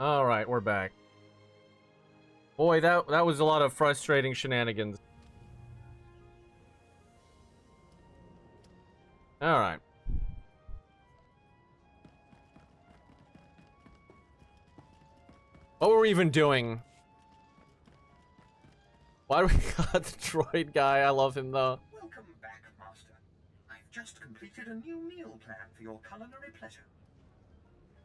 All right, we're back. Boy, that was a lot of frustrating shenanigans. All right. What were we even doing? Why do we got the droid guy? I love him though. Welcome back, Master. I've just completed a new meal plan for your culinary pleasure.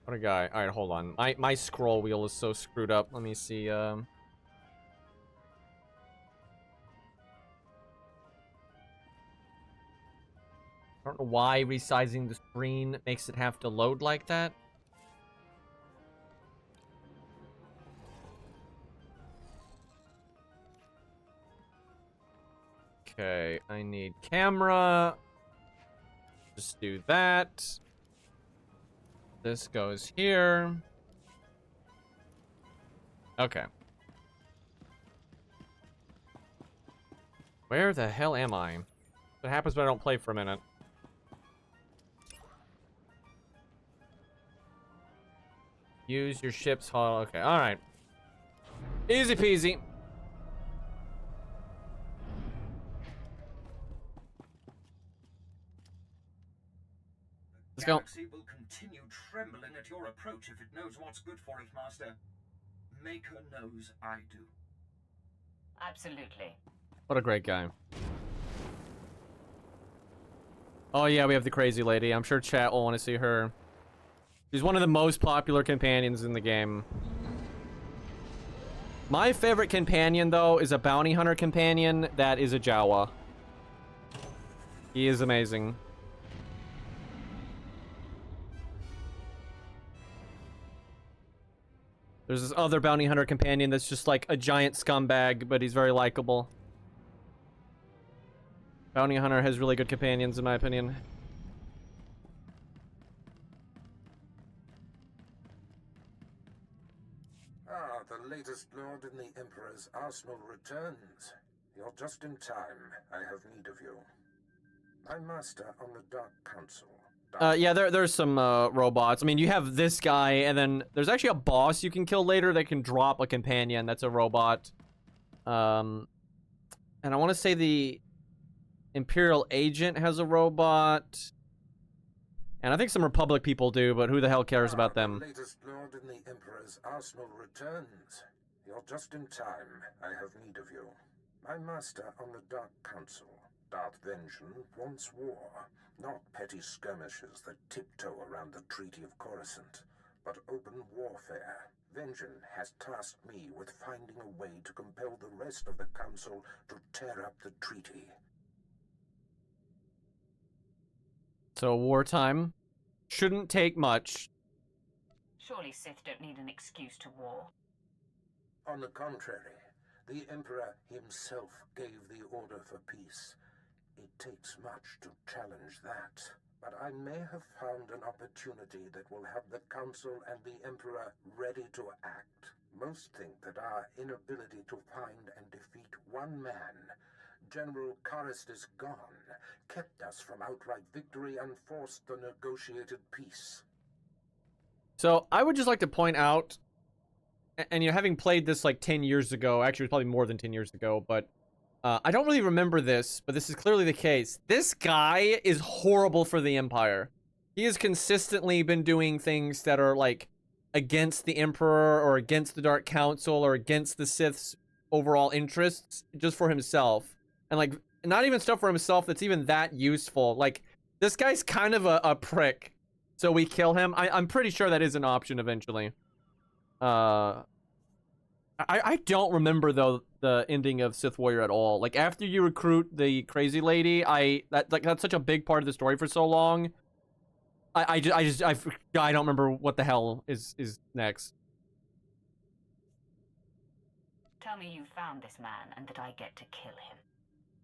What a guy. All right, hold on. My scroll wheel is so screwed up. Let me see. I don't know why resizing the screen makes it have to load like that. Okay, I need camera. Just do that. This goes here. Okay. Where the hell am I? What happens when I don't play for a minute? Use your ship's hull. Okay, alright. Easy peasy. Let's go. The galaxy will continue trembling at your approach if it knows what's good for it, Master. Maker knows I do. Absolutely. What a great guy. Oh yeah, we have the crazy lady. I'm sure chat will want to see her. She's one of the most popular companions in the game. My favorite companion, though, is a bounty hunter companion that is a Jawa. He is amazing. There's this other bounty hunter companion that's just like a giant scumbag, but he's very likable. Bounty hunter has really good companions, in my opinion. Ah, the latest lord in the Emperor's arsenal returns. You're just in time. I have need of you. My master on the Dark Council. Yeah, there's some robots. I mean, you have this guy, and then there's actually a boss you can kill later that can drop a companion. That's a robot. And I want to say the Imperial agent has a robot. And I think some Republic people do, but who the hell cares about them? The latest lord in the Emperor's arsenal returns. You're just in time. I have need of you. My master on the Dark Council. Darth Vengeance wants war, not petty skirmishes that tiptoe around the Treaty of Coruscant, but open warfare. Vengeance has tasked me with finding a way to compel the rest of the Council to tear up the treaty. So wartime shouldn't take much. Surely Sith don't need an excuse to war. On the contrary, the Emperor himself gave the order for peace. It takes much to challenge that, but I may have found an opportunity that will have the Council and the Emperor ready to act. Most think that our inability to find and defeat one man, General Karrest gone, kept us from outright victory and forced the negotiated peace. So I would just like to point out, and you know, having played this like 10 years ago, actually it was probably more than 10 years ago, but I don't really remember this, but this is clearly the case. This guy is horrible for the Empire. He has consistently been doing things that are like against the Emperor or against the Dark Council or against the Sith's overall interests just for himself. And like, not even stuff for himself that's even that useful. Like, this guy's kind of a prick. So we kill him. I'm pretty sure that is an option eventually. I don't remember though the ending of Sith Warrior at all. Like after you recruit the crazy lady, that's such a big part of the story for so long. I don't remember what the hell is next. Tell me you found this man and that I get to kill him.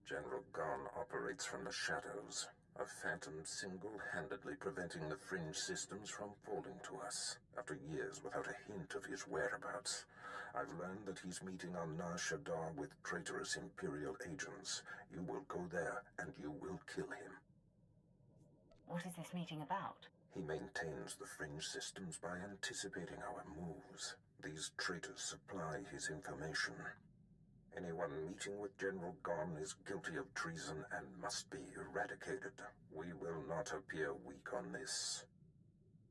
General Gon operates from the shadows, a phantom single-handedly preventing the fringe systems from falling to us. After years without a hint of his whereabouts, I've learned that he's meeting on SWTOR with traitorous Imperial agents. You will go there, and you will kill him. What is this meeting about? He maintains the fringe systems by anticipating our moves. These traitors supply his information. Anyone meeting with General Gon is guilty of treason and must be eradicated. We will not appear weak on this.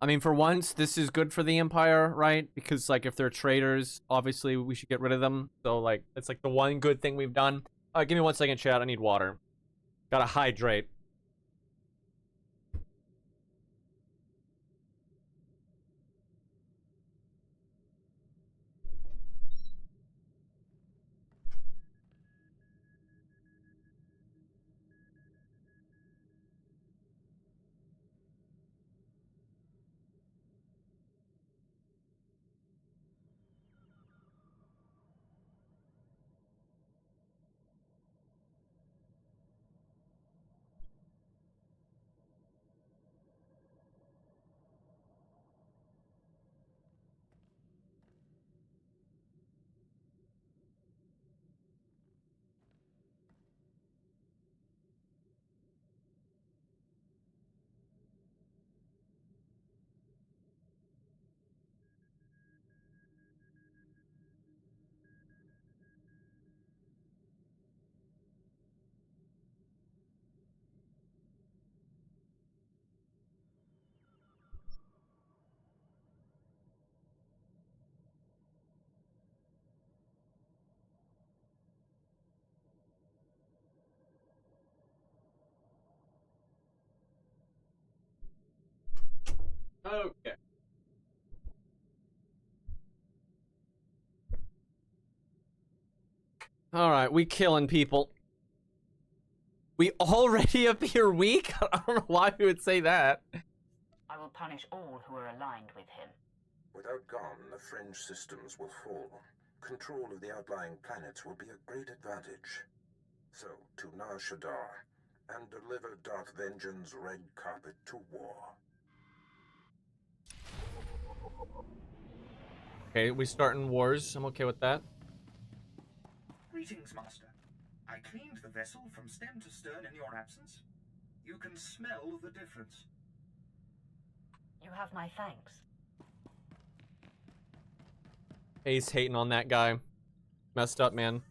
I mean, for once, this is good for the Empire, right? Because, like, if they're traitors, obviously we should get rid of them. So, like, it's like the one good thing we've done. Give me 1 second, chat. I need water. Gotta hydrate. Okay. Alright, we killing people. We already appear weak? I don't know why we would say that. I will punish all who are aligned with him. Without Gon, the fringe systems will fall. Control of the outlying planets will be a great advantage. So, to Nar Shaddaa, and deliver Darth Vengean's red carpet to war. Okay, we starting wars. I'm okay with that. Greetings, Master. I cleaned the vessel from stem to stern in your absence. You can smell the difference. You have my thanks. Ace hating on that guy. Messed up, man.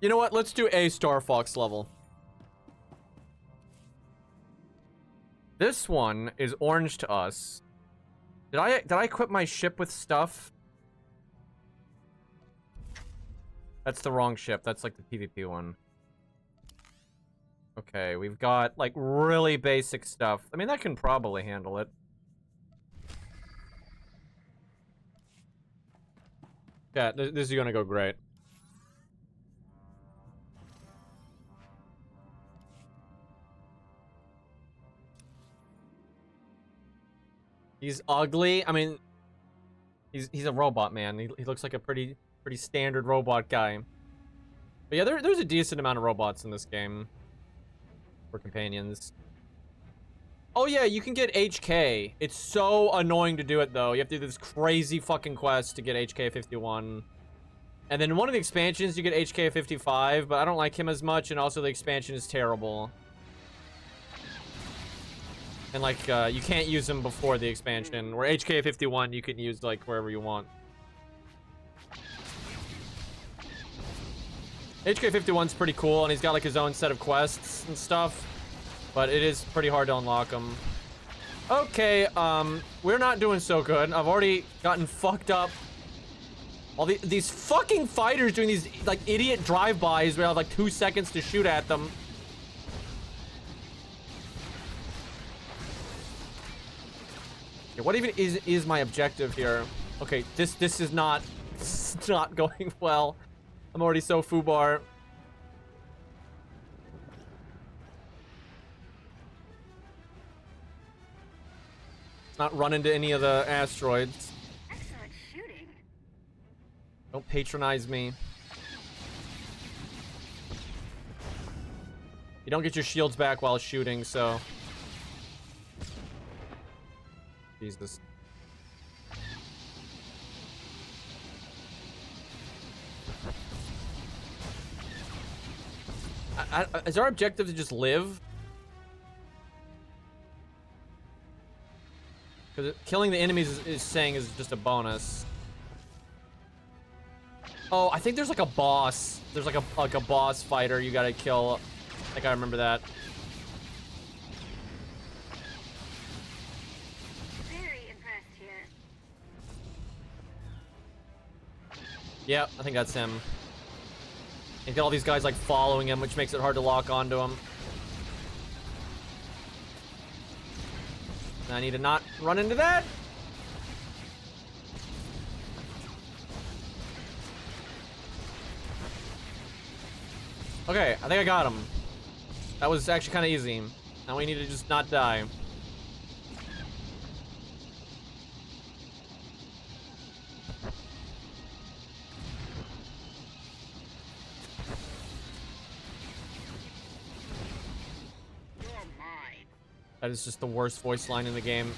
You know what? Let's do a Star Fox level. This one is orange to us. Did I equip my ship with stuff? That's the wrong ship. That's like the PvP one. Okay, we've got like really basic stuff. I mean, that can probably handle it. Yeah, this is gonna go great. He's ugly. I mean, he's a robot, man. He looks like a pretty standard robot guy. But yeah, there's a decent amount of robots in this game for companions. Oh yeah, you can get HK. It's so annoying to do it though. You have to do this crazy fucking quest to get HK 51. And then in one of the expansions you get HK 55, but I don't like him as much, and also the expansion is terrible. And like you can't use him before the expansion, where HK 51 you can use like wherever you want. HK 51's pretty cool, and he's got like his own set of quests and stuff. But it is pretty hard to unlock them. Okay, we're not doing so good. I've already gotten fucked up. All these fucking fighters doing these like idiot drive-bys where I have like 2 seconds to shoot at them. Okay, what even is my objective here? Okay, this is not going well. I'm already so foobar. Not run into any of the asteroids. Excellent shooting. Don't patronize me. You don't get your shields back while shooting, so... Jesus. Is our objective to just live? Because killing the enemies is saying is just a bonus. Oh, I think there's like a boss. There's like a boss fighter you gotta kill. I think I remember that. Very impressed here. Yep, I think that's him. You get all these guys like following him, which makes it hard to lock onto him. I need to not run into that. Okay, I think I got him. That was actually kind of easy. Now we need to just not die. You're mine. That is just the worst voice line in the game.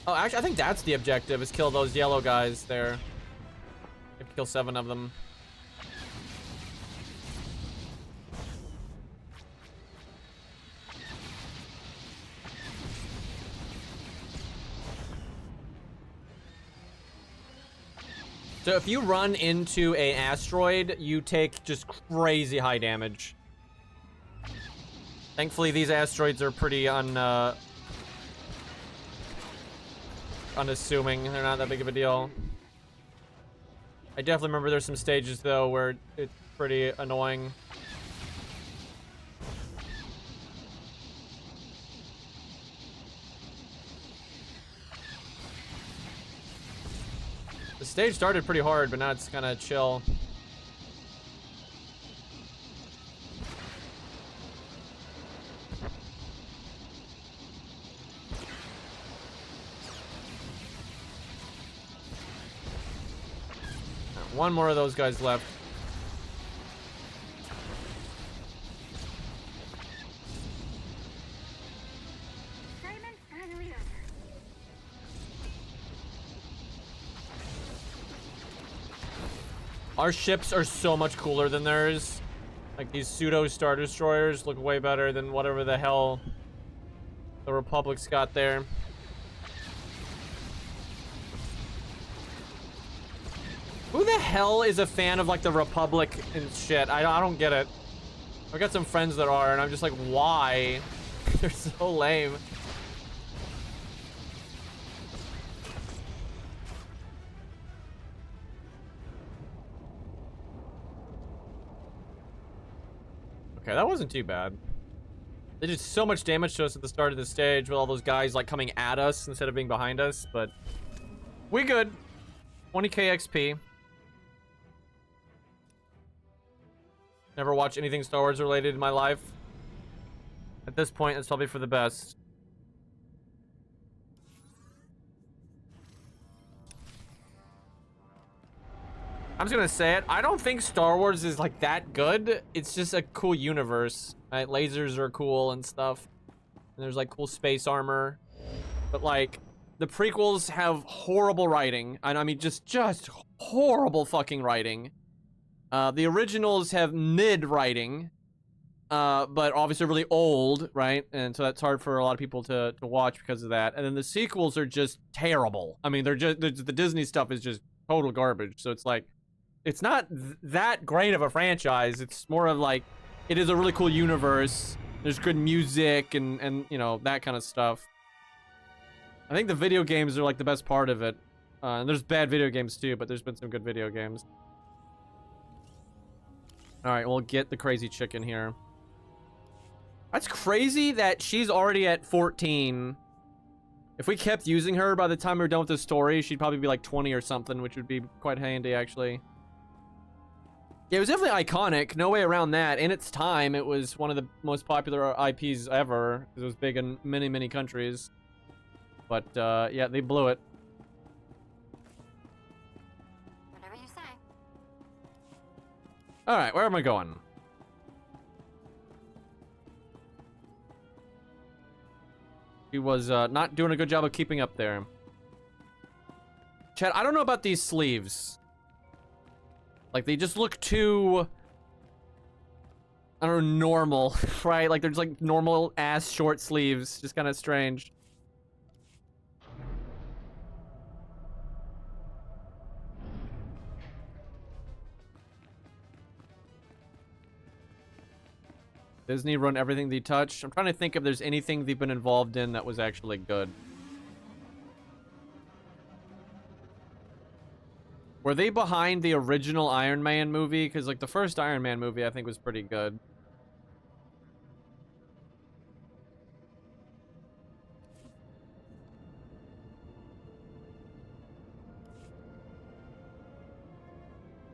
Oh, actually, I think that's the objective, is kill those yellow guys there. You have to kill 7 of them. So if you run into an asteroid, you take just crazy high damage. Thankfully, these asteroids are pretty unassuming. They're not that big of a deal. I definitely remember there's some stages though where it's pretty annoying. The stage started pretty hard, but now it's kind of chill. One more of those guys left. Simon, finally over. Our ships are so much cooler than theirs. Like, these pseudo Star Destroyers look way better than whatever the hell the Republic's got there. Who the hell is a fan of like the Republic and shit? I don't get it. I've got some friends that are, and I'm just like, why? They're so lame. Okay, that wasn't too bad. They did so much damage to us at the start of the stage with all those guys like coming at us instead of being behind us, but we good. 20k XP. Never watched anything Star Wars related in my life. At this point, it's probably for the best. I'm just gonna say it. I don't think Star Wars is like that good. It's just a cool universe. Right? Lasers are cool and stuff. And there's like cool space armor. But like, the prequels have horrible writing. And I mean, just horrible fucking writing. The originals have mid writing, but obviously really old, right? And so that's hard for a lot of people to watch because of that. And then the sequels are just terrible. I mean, they're just the Disney stuff is just total garbage. So it's like, it's not that great of a franchise. It's more of like, it is a really cool universe. There's good music and you know, that kind of stuff. I think the video games are like the best part of it. And there's bad video games too, but there's been some good video games. All right, we'll get the crazy chicken here. That's crazy that she's already at 14. If we kept using her by the time we were done with the story, she'd probably be like 20 or something, which would be quite handy, actually. Yeah, it was definitely iconic. No way around that. In its time, it was one of the most popular IPs ever. It was big in many, many countries. But, yeah, they blew it. Whatever you say. All right, where am I going? He was not doing a good job of keeping up there. Chad, I don't know about these sleeves. Like, they just look too I don't know, normal, right? Like there's like normal ass short sleeves, just kind of strange. Disney run everything they touch. I'm trying to think if there's anything they've been involved in that was actually good. Were they behind the original Iron Man movie? Because like the first Iron Man movie I think was pretty good.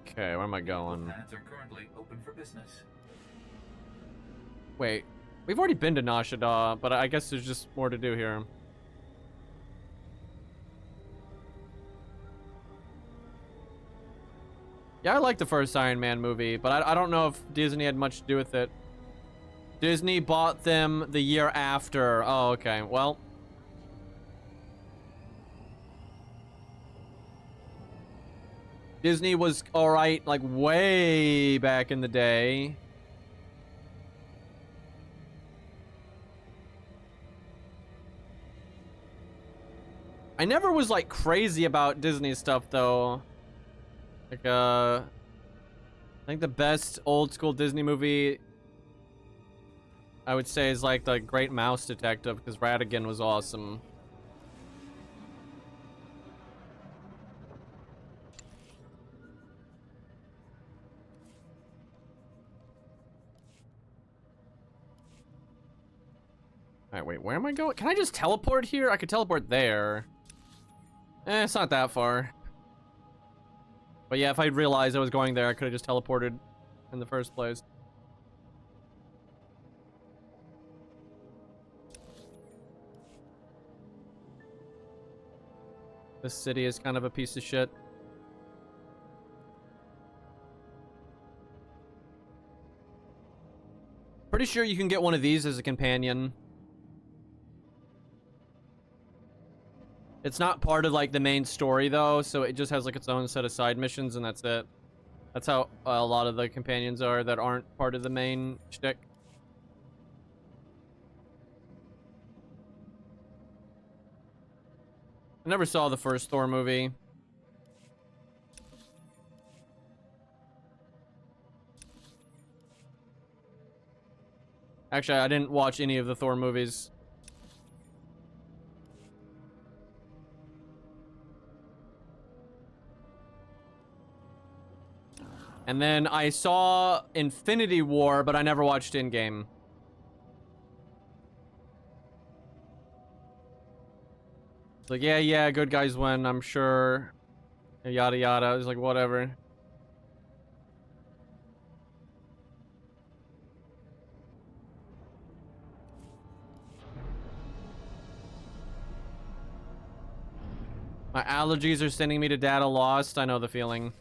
Okay, where am I going? Plans are currently open for business. Wait, we've already been to Nashada, but I guess there's just more to do here. Yeah, I like the first Iron Man movie, but I don't know if Disney had much to do with it. Disney bought them the year after. Oh, okay. Well. Disney was alright, like, way back in the day. I never was, like, crazy about Disney stuff, though. Like, I think the best old school Disney movie I would say is like The Great Mouse Detective, because Ratigan was awesome. Alright, wait, where am I going? Can I just teleport here? I could teleport there. It's not that far. But yeah, if I realized I was going there, I could have just teleported in the first place. This city is kind of a piece of shit. Pretty sure you can get one of these as a companion. It's not part of like the main story though, so it just has like its own set of side missions and that's it. That's how a lot of the companions are that aren't part of the main shtick. I never saw the first Thor movie. Actually, I didn't watch any of the Thor movies. And then I saw Infinity War, but I never watched Endgame. It's like, yeah, good guys win, I'm sure. Yada yada. I was like, whatever. My allergies are sending me to data lost. I know the feeling.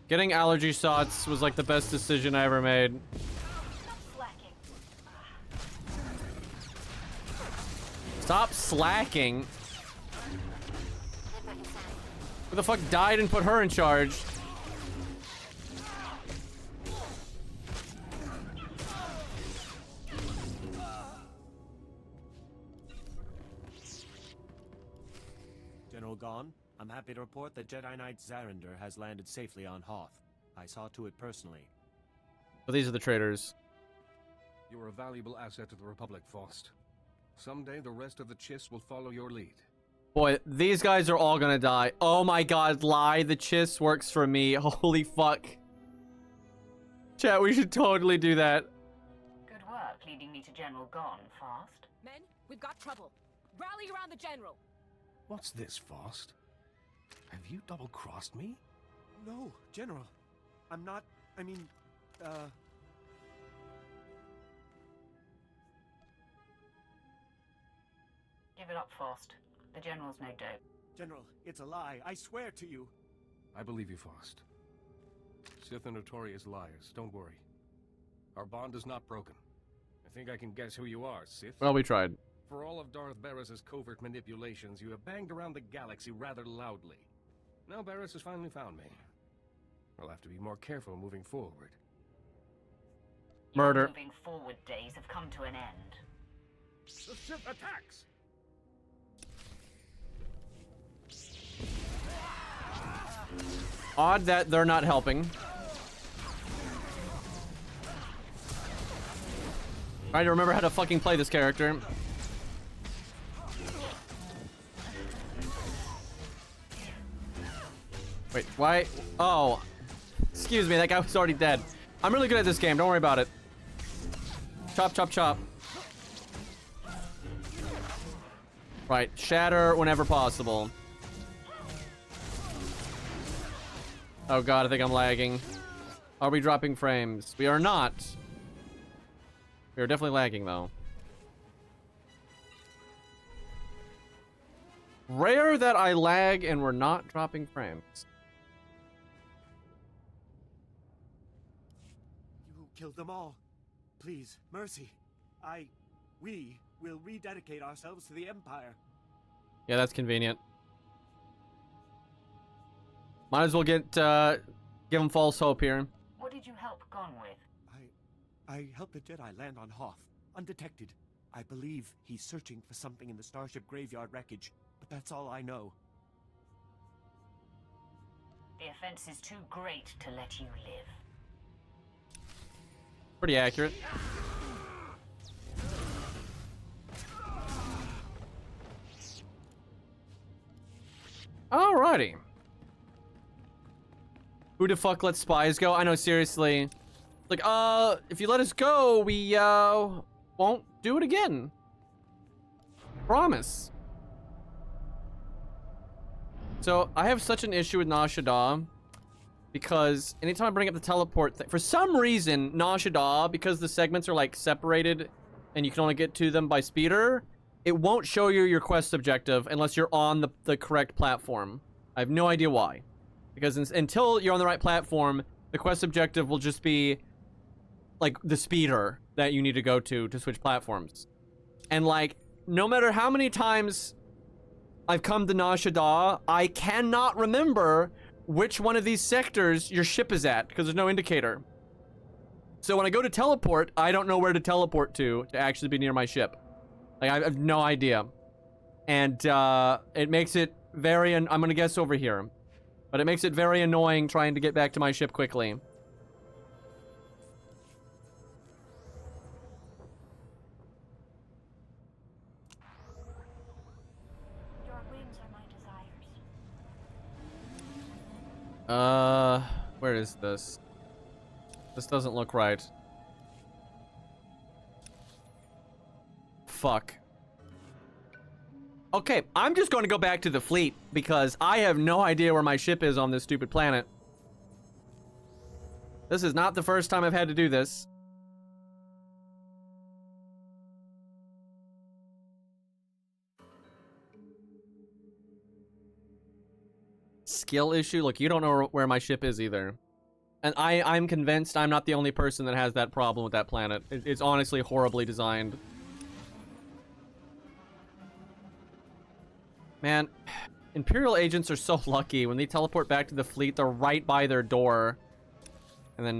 Getting allergy shots was like the best decision I ever made. Stop slacking. Who the fuck died and put her in charge? General Gon, I'm happy to report that Jedi Knight Zarander has landed safely on Hoth. I saw to it personally. Well, these are the traitors. You are a valuable asset to the Republic, Faust. Someday the rest of the Chiss will follow your lead. Boy, these guys are all gonna die. Oh my god, lie. The Chiss works for me. Holy fuck. Chat, we should totally do that. Good work leading me to General Gon, Fast. Men, we've got trouble. Rally around the General. What's this, Faust? Have you double-crossed me? No, General. I'm not... I mean, Give it up, Fast. The General's no dope. General, it's a lie. I swear to you. I believe you, Faust. Sith are notorious liars. Don't worry. Our bond is not broken. I think I can guess who you are, Sith. Well, we tried. For all of Darth Barris's covert manipulations, you have banged around the galaxy rather loudly. Now Barris has finally found me. I'll have to be more careful moving forward. Murder. Your moving forward days have come to an end. The Sith attacks! Odd that they're not helping. Trying to remember how to fucking play this character. Wait, why? Oh. Excuse me, that guy was already dead. I'm really good at this game, don't worry about it. Chop, chop, chop. Right, shatter whenever possible. Oh god, I think I'm lagging. Are we dropping frames? We are not. We are definitely lagging, though. Rare that I lag and we're not dropping frames. You killed them all. Please, mercy. We will rededicate ourselves to the Empire. Yeah, that's convenient. Might as well give him false hope here. What did you help Gon with? I helped the Jedi land on Hoth, undetected. I believe he's searching for something in the Starship graveyard wreckage, but that's all I know. The offense is too great to let you live. Pretty accurate. Alrighty. Who the fuck lets spies go? I know, seriously. Like, if you let us go, we, won't do it again. Promise. So, I have such an issue with Nar Shaddaa, because anytime I bring up the teleport thing, for some reason, Nar Shaddaa, because the segments are, like, separated, and you can only get to them by speeder, it won't show you your quest objective unless you're on the correct platform. I have no idea why. Because until you're on the right platform, the quest objective will just be, like, the speeder that you need to go to switch platforms. And, like, no matter how many times I've come to Nar Shaddaa, I cannot remember which one of these sectors your ship is at, because there's no indicator. So when I go to teleport, I don't know where to teleport to actually be near my ship. Like, I have no idea. And, it makes it very... I'm gonna guess over here. But it makes it very annoying trying to get back to my ship quickly. Your whims are my desires. Where is this? This doesn't look right. Fuck. Okay, I'm just going to go back to the fleet because I have no idea where my ship is on this stupid planet. This is not the first time I've had to do this. Skill issue? Look, you don't know where my ship is either. And I'm convinced I'm not the only person that has that problem with that planet. It's honestly horribly designed. Man, Imperial agents are so lucky. When they teleport back to the fleet, they're right by their door. And then,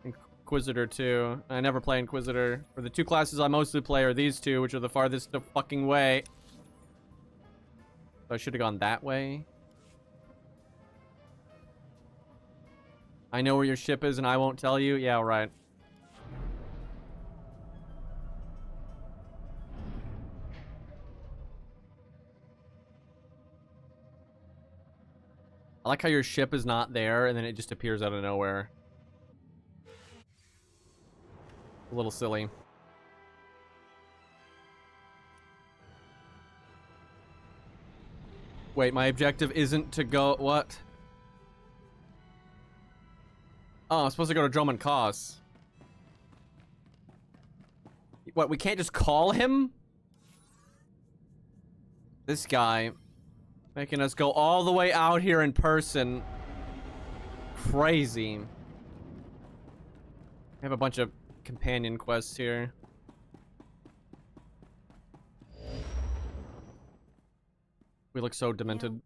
Inquisitor too. I never play Inquisitor. Or the two classes I mostly play are these two, which are the farthest the fucking way. So I should have gone that way. I know where your ship is and I won't tell you? Yeah, right. I like how your ship is not there and then it just appears out of nowhere. A little silly. Wait, my objective isn't to go... What? Oh, I'm supposed to go to Droman Kos. What, we can't just call him? This guy... making us go all the way out here in person. Crazy. I have a bunch of companion quests here. We look so demented. You know,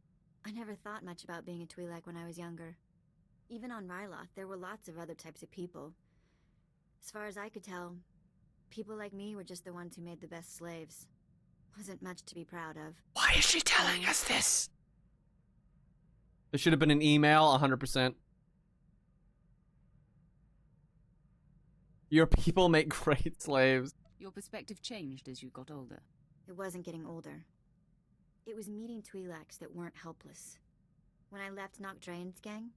I never thought much about being a Twi'lek when I was younger. Even on Ryloth, there were lots of other types of people. As far as I could tell, people like me were just the ones who made the best slaves. Wasn't much to be proud of. Why is she telling us this? There should have been an email, 100%. Your people make great slaves. Your perspective changed as you got older. It wasn't getting older. It was meeting Twi'leks that weren't helpless. When I left Nocdrain's gang,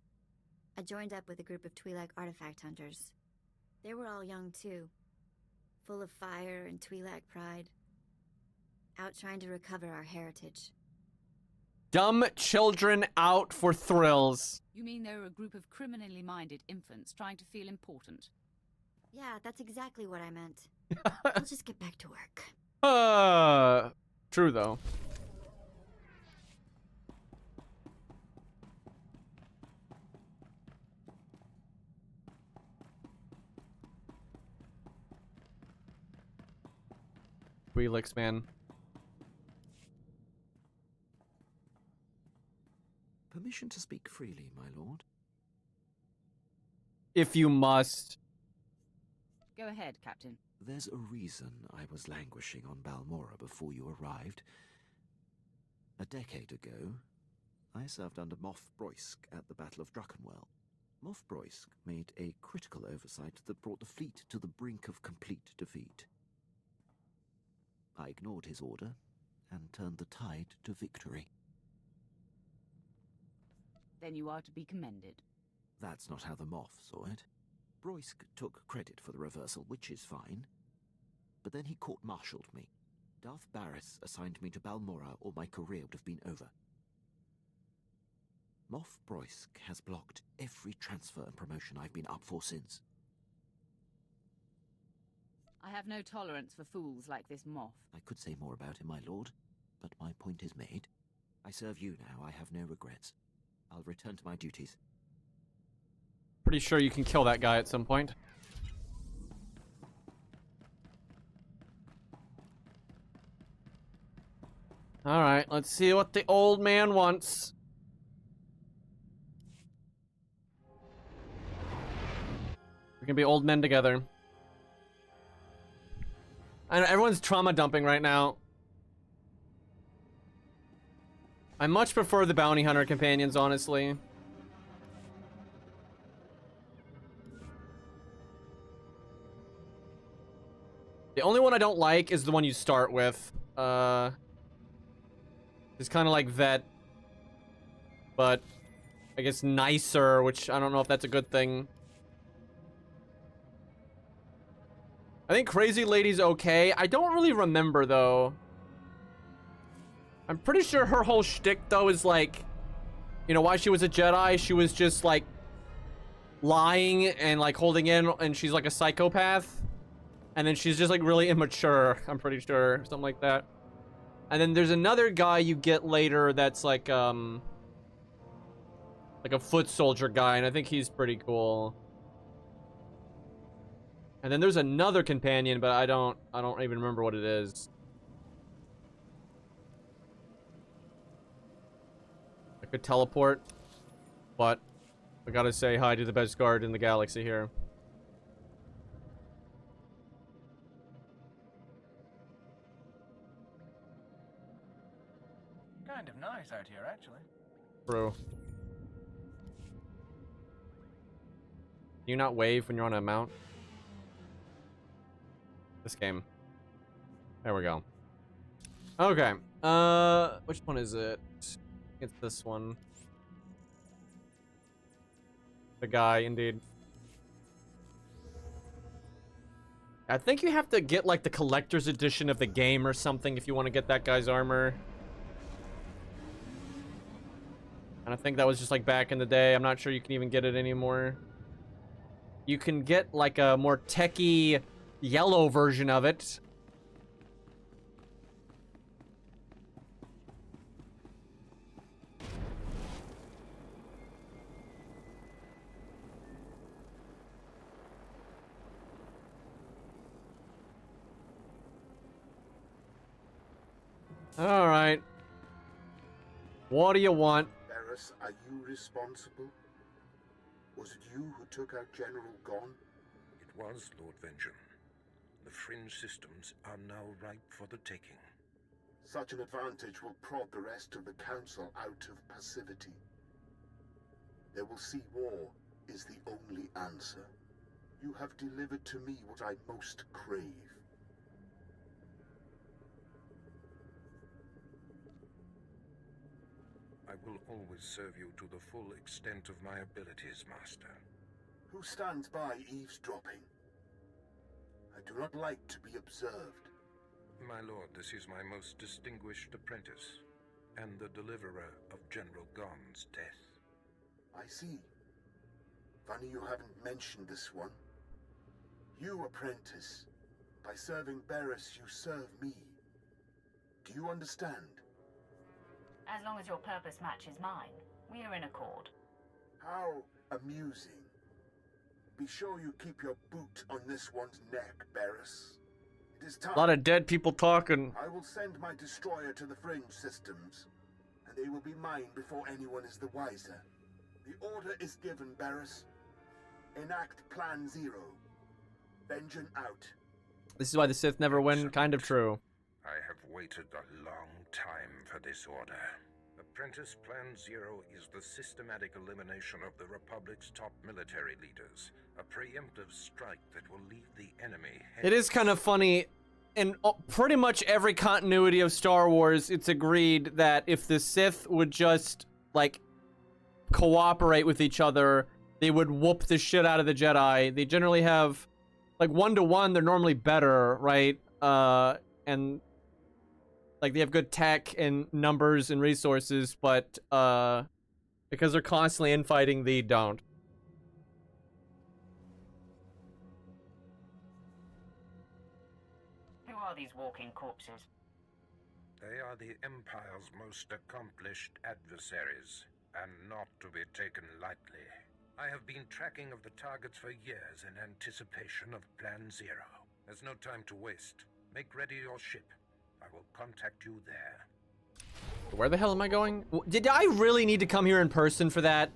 I joined up with a group of Twi'lek artifact hunters. They were all young too, full of fire and Twi'lek pride, out trying to recover our heritage. Dumb children out for thrills. You mean they were a group of criminally minded infants trying to feel important? Yeah, that's exactly what I meant. I'll just get back to work. True though. Twi'leks, man. Permission to speak freely, my lord. If you must. Go ahead, Captain. There's a reason I was languishing on Balmora before you arrived. A decade ago, I served under Moff Broysk at the Battle of Druckenwell. Moff Broysk made a critical oversight that brought the fleet to the brink of complete defeat. I ignored his order and turned the tide to victory. Then you are to be commended. That's not how the Moff saw it. Broysk took credit for the reversal, which is fine. But then he court-martialed me. Darth Barris assigned me to Balmora, or my career would have been over. Moff Broysk has blocked every transfer and promotion I've been up for since. I have no tolerance for fools like this Moff. I could say more about him, my lord, but my point is made. I serve you now, I have no regrets. I'll return to my duties. Pretty sure you can kill that guy at some point. Alright, let's see what the old man wants. We can be old men together. I know everyone's trauma dumping right now. I much prefer the bounty hunter companions, honestly. The only one I don't like is the one you start with. It's kind of like Vet, but I guess nicer, which I don't know if that's a good thing. I think Crazy Lady's okay. I don't really remember, though. I'm pretty sure her whole shtick, though, is like, you know, why she was a Jedi. She was just, like, lying and, like, holding in, and she's, like, a psychopath. And then she's just, like, really immature, I'm pretty sure. Something like that. And then there's another guy you get later that's, like a foot soldier guy, and I think he's pretty cool. And then there's another companion, but I don't even remember what it is. I could teleport, but I gotta say hi to the best guard in the galaxy here. Kind of nice out here, actually. True. Can you not wave when you're on a mount? This game. There we go. Okay. Which one is it? It's this one. The guy, indeed. I think you have to get, like, the collector's edition of the game or something if you want to get that guy's armor. And I think that was just, like, back in the day. I'm not sure you can even get it anymore. You can get, like, a more techie yellow version of it. All right. What do you want? Barris, are you responsible? Was it you who took out General Gon? It was, Lord Vengeance. The fringe systems are now ripe for the taking. Such an advantage will prod the rest of the Council out of passivity. They will see war is the only answer. You have delivered to me what I most crave. I will always serve you to the full extent of my abilities, Master. Who stands by eavesdropping? I do not like to be observed. My lord, this is my most distinguished apprentice, and the deliverer of General Gon's death. I see. Funny you haven't mentioned this one. You, apprentice, by serving Barris, you serve me. Do you understand? As long as your purpose matches mine, we are in accord. How amusing. Be sure you keep your boot on this one's neck, Barris. It is time. A lot of dead people talking. I will send my destroyer to the fringe systems, and they will be mine before anyone is the wiser. The order is given, Barris. Enact Plan Zero. Vengeance out. This is why the Sith never win. Kind of true. I have waited a long time for this order. Apprentice Plan Zero is the systematic elimination of the Republic's top military leaders. A preemptive strike that will leave the enemy... It is kind of funny. In pretty much every continuity of Star Wars, it's agreed that if the Sith would just, like, cooperate with each other, they would whoop the shit out of the Jedi. They generally have, like, 1-to-1, they're normally better, right? And, like, they have good tech and numbers and resources, but, because they're constantly infighting, they don't. Who are these walking corpses? They are the Empire's most accomplished adversaries, and not to be taken lightly. I have been tracking of the targets for years in anticipation of Plan Zero. There's no time to waste. Make ready your ship. I will contact you there. Where the hell am I going? Did I really need to come here in person for that?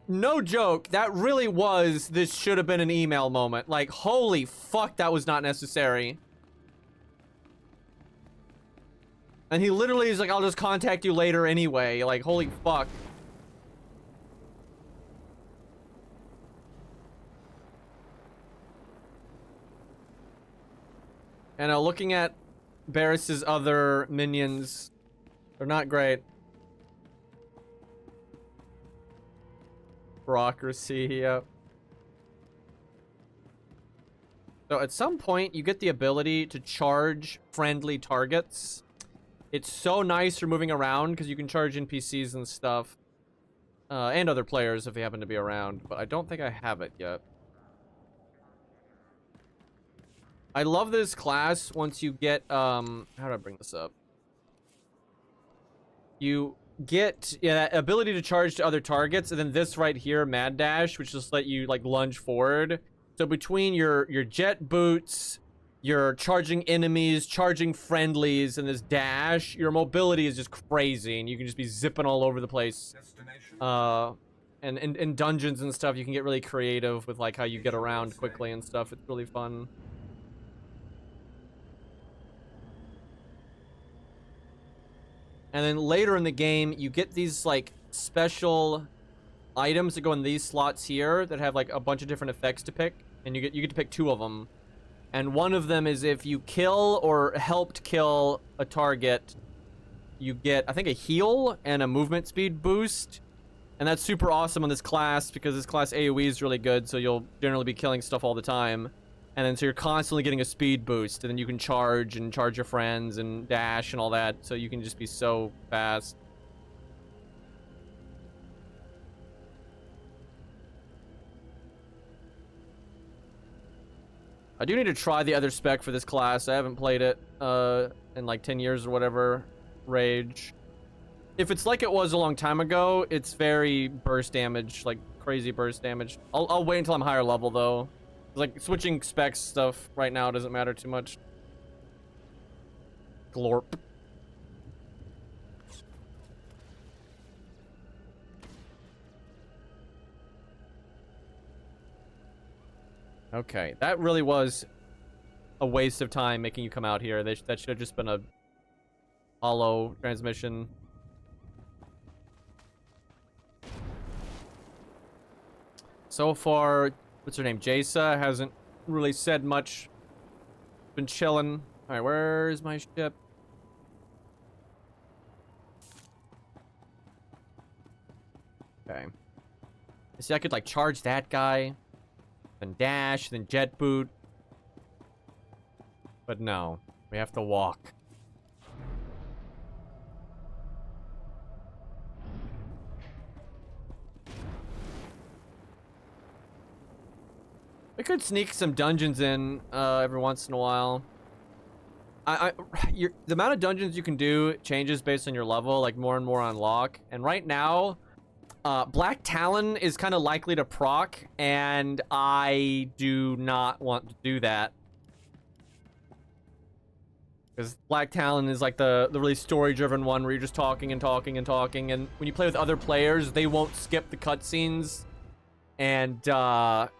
No joke, that really was, this should have been an email moment. Like, holy fuck, that was not necessary. And he literally is like, I'll just contact you later anyway. Like, holy fuck. And looking at Barris's other minions, they're not great. Bureaucracy, yep. So at some point, you get the ability to charge friendly targets. It's so nice for moving around because you can charge NPCs and stuff. And other players if they happen to be around. But I don't think I have it yet. I love this class once you get, how do I bring this up? You get that ability to charge to other targets, and then this right here, Mad Dash, which just let you, like, lunge forward. So between your jet boots, your charging enemies, charging friendlies, and this dash, your mobility is just crazy, and you can just be zipping all over the place. And in dungeons and stuff, you can get really creative with, like, how you get around quickly and stuff. It's really fun. And then later in the game, you get these, like, special items that go in these slots here that have, like, a bunch of different effects to pick. And you get to pick 2 of them. And one of them is if you kill or helped kill a target, you get, I think, a heal and a movement speed boost. And that's super awesome on this class because this class AoE is really good, so you'll generally be killing stuff all the time. And then so you're constantly getting a speed boost, and then you can charge and charge your friends and dash and all that, so you can just be so fast. I do need to try the other spec for this class. I haven't played it in like 10 years or whatever. Rage. If it's like it was a long time ago, it's very burst damage, like crazy burst damage. I'll wait until I'm higher level though. Like, switching specs stuff right now doesn't matter too much. Glorp. Okay, that really was a waste of time making you come out here. That should have just been a hollow transmission. So far, what's her name? Jasa hasn't really said much. Been chilling. All right, where is my ship? Okay. See, I could like charge that guy, then dash, then jet boot. But no, we have to walk. We could sneak some dungeons in every once in a while. The amount of dungeons you can do changes based on your level, like more and more unlock. And right now, Black Talon is kind of likely to proc, and I do not want to do that. Because Black Talon is like the really story-driven one where you're just talking and talking and talking, and when you play with other players, they won't skip the cutscenes, and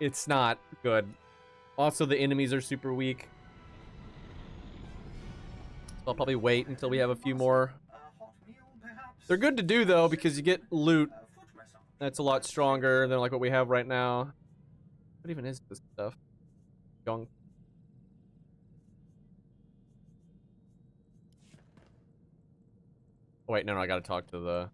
it's not good. Also, the enemies are super weak. So I'll probably wait until we have a few more. They're good to do, though, because you get loot that's a lot stronger than like what we have right now. What even is this stuff? Junk. Oh, wait, no, I gotta talk to the...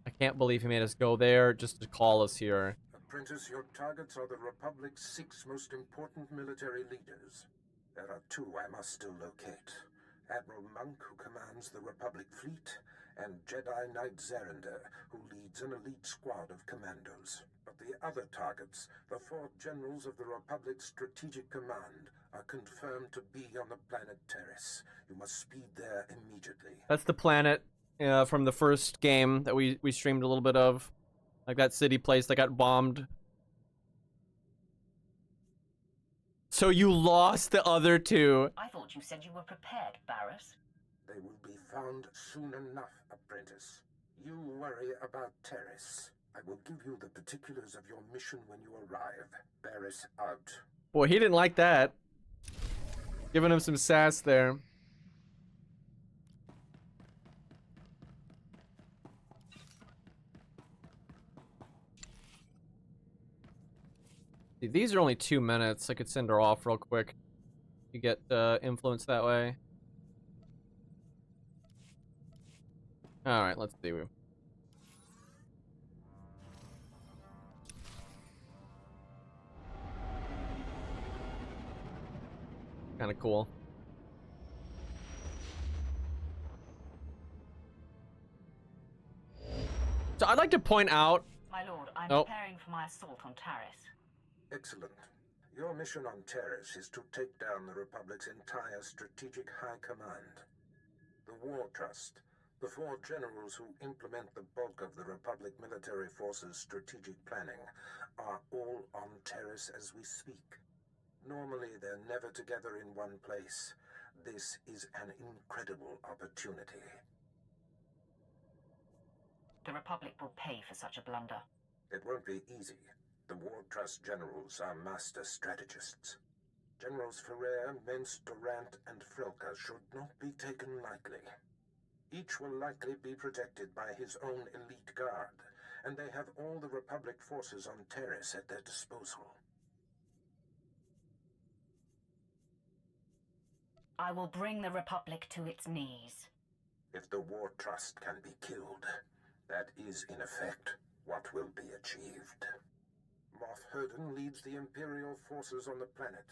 I can't believe he made us go there just to call us here. Apprentice, your targets are the Republic's 6 most important military leaders. There are 2 I must still locate. Admiral Monk, who commands the Republic fleet, and Jedi Knight Zerander, who leads an elite squad of commandos. But the other targets, the 4 generals of the Republic's strategic command, are confirmed to be on the planet Terrace. You must speed there immediately. That's the planet from the first game that we streamed a little bit of. Like that city place that got bombed. So you lost the other 2. I thought you said you were prepared, Barris. They will be found soon enough, apprentice. You worry about Terrace. I will give you the particulars of your mission when you arrive. Barris out. Boy, he didn't like that. Giving him some sass there. See, these are only 2 minutes. I could send her off real quick. You get influence that way. Alright, let's see. Kind of cool. So I'd like to point out... My lord, I'm preparing for my assault on Taris. Excellent. Your mission on Terrace is to take down the Republic's entire strategic high command. The War Trust, the 4 generals who implement the bulk of the Republic military forces' strategic planning, are all on Terrace as we speak. Normally, they're never together in one place. This is an incredible opportunity. The Republic will pay for such a blunder. It won't be easy. The War Trust generals are master strategists. Generals Ferrer, Mence, Durant, and Frelka should not be taken lightly. Each will likely be protected by his own elite guard, and they have all the Republic forces on Terrace at their disposal. I will bring the Republic to its knees. If the War Trust can be killed, that is, in effect, what will be achieved. Moff Herden leads the Imperial forces on the planet.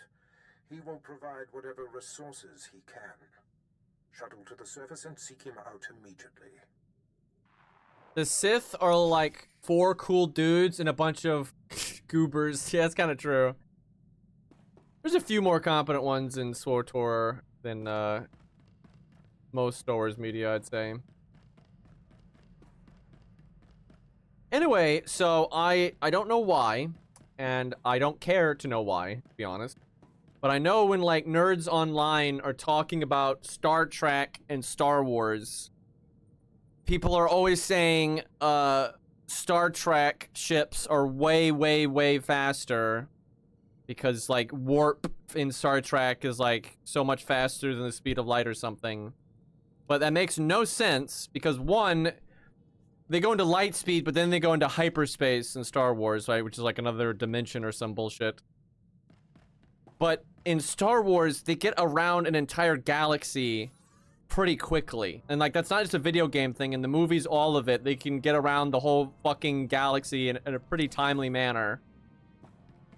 He will provide whatever resources he can. Shuttle to the surface and seek him out immediately. The Sith are like 4 cool dudes and a bunch of goobers. Yeah, that's kind of true. There's a few more competent ones in SWTOR than most Star Wars media, I'd say. Anyway, so I don't know why, and I don't care to know why, to be honest. But I know when like nerds online are talking about Star Trek and Star Wars, people are always saying Star Trek ships are way, way, way faster because like warp in Star Trek is like so much faster than the speed of light or something. But that makes no sense because one, they go into light speed, but then they go into hyperspace in Star Wars, right? Which is like another dimension or some bullshit. But in Star Wars, they get around an entire galaxy pretty quickly. And like, that's not just a video game thing. In the movies, all of it, they can get around the whole fucking galaxy in a pretty timely manner.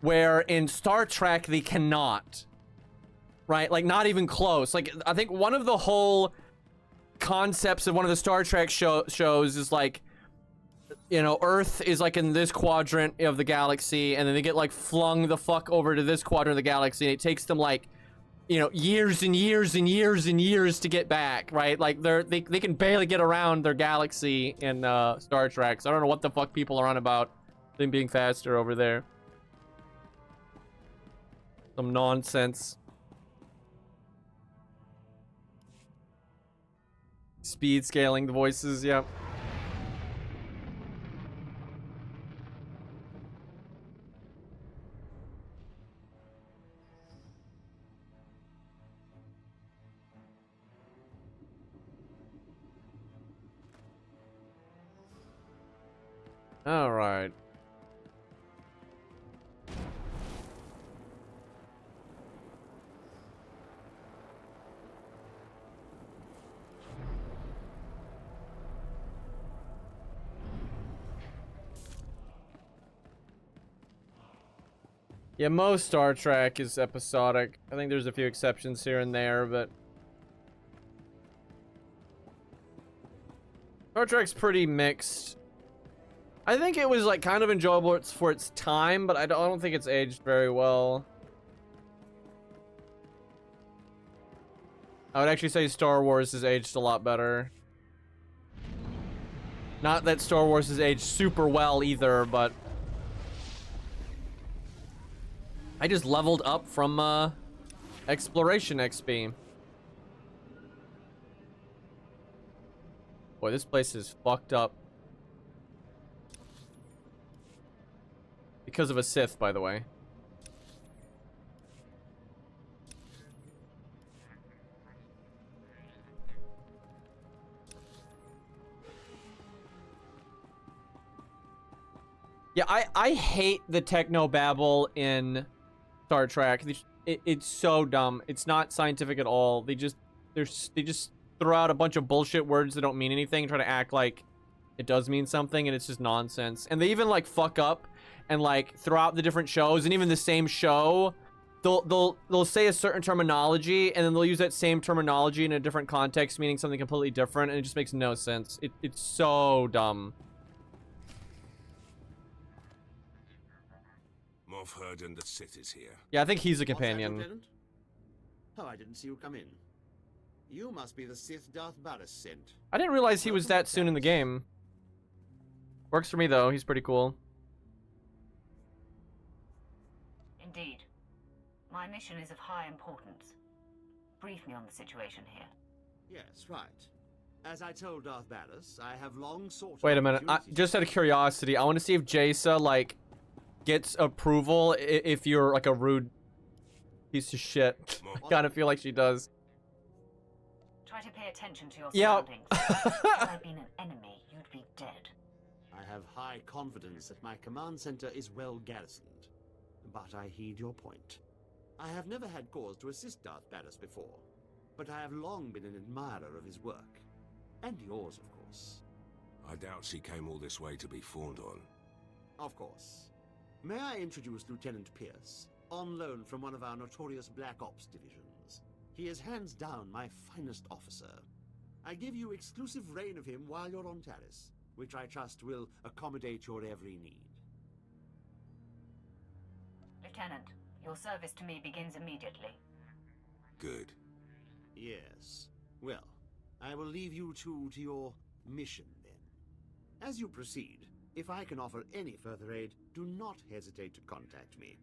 Where in Star Trek, they cannot. Right? Like, not even close. Like, I think one of the whole concepts of one of the Star Trek shows is like, you know, Earth is like in this quadrant of the galaxy, and then they get like flung the fuck over to this quadrant of the galaxy, and it takes them like, you know, years and years and years and years to get back, right? Like they can barely get around their galaxy in Star Trek. So I don't know what the fuck people are on about them being faster over there. Some nonsense. Speed scaling the voices, yep. All right. Yeah, most Star Trek is episodic. I think there's a few exceptions here and there, but Star Trek's pretty mixed. I think it was like kind of enjoyable for its time, but I don't think it's aged very well. I would actually say Star Wars has aged a lot better. Not that Star Wars has aged super well either, but I just leveled up from Exploration XP. Boy, this place is fucked up. Because of a Sith, by the way. Yeah, I hate the technobabble in Star Trek. It's so dumb. It's not scientific at all. They just throw out a bunch of bullshit words that don't mean anything and try to act like it does mean something, and it's just nonsense. And they even like fuck up and like throughout the different shows, and even the same show, they'll say a certain terminology, and then they'll use that same terminology in a different context, meaning something completely different, and it just makes no sense. It's so dumb. Moff Herden, the Sith is here. Yeah, I think he's a companion. Lieutenant? Oh, I didn't see you come in. You must be the Sith Darth Vader sent. I didn't realize he was that soon in the game. Works for me though. He's pretty cool. Indeed. My mission is of high importance. Brief me on the situation here. Yes, right. As I told Darth Vader, I have long sought... Wait a minute. Just out of curiosity, I want to see if Jaisa, like, gets approval if you're, like, a rude piece of shit. I kind of feel like she does. Try to pay attention to your surroundings. Had I been an enemy, you'd be dead. I have high confidence that my command center is well garrisoned. But I heed your point. I have never had cause to assist Darth Vader before, but I have long been an admirer of his work. And yours, of course. I doubt she came all this way to be fawned on. Of course. May I introduce Lieutenant Pierce, on loan from one of our notorious Black Ops divisions. He is hands down my finest officer. I give you exclusive reign of him while you're on Taris, which I trust will accommodate your every need. Lieutenant, your service to me begins immediately. Good. Yes. Well, I will leave you two to your mission then. As you proceed, if I can offer any further aid, do not hesitate to contact me.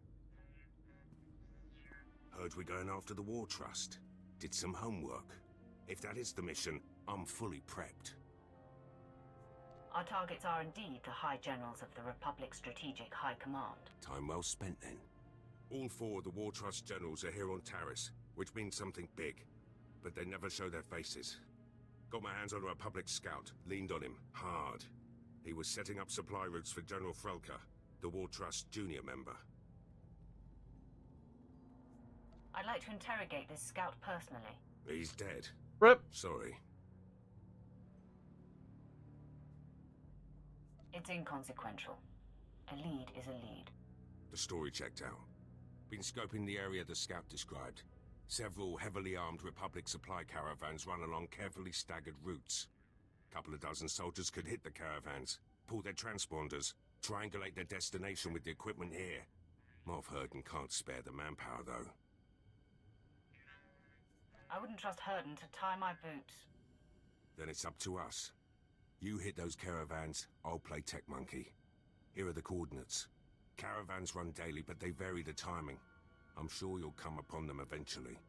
Heard we're going after the War Trust. Did some homework. If that is the mission, I'm fully prepped. Our targets are indeed the High Generals of the Republic Strategic High Command. Time well spent then. All 4 of the War Trust generals are here on Taris, which means something big. But they never show their faces. Got my hands on a Republic scout, leaned on him, hard. He was setting up supply routes for General Frelka, the War Trust junior member. I'd like to interrogate this scout personally. He's dead. Rip. Sorry. It's inconsequential. A lead is a lead. The story checked out. Been scoping the area the scout described. Several heavily armed Republic supply caravans run along carefully staggered routes. Couple of dozen soldiers could hit the caravans, pull their transponders, triangulate their destination with the equipment here. Moff Herden can't spare the manpower, though. I wouldn't trust Herden to tie my boots. Then it's up to us. You hit those caravans, I'll play tech monkey. Here are the coordinates. Caravans run daily, but they vary the timing. I'm sure you'll come upon them eventually.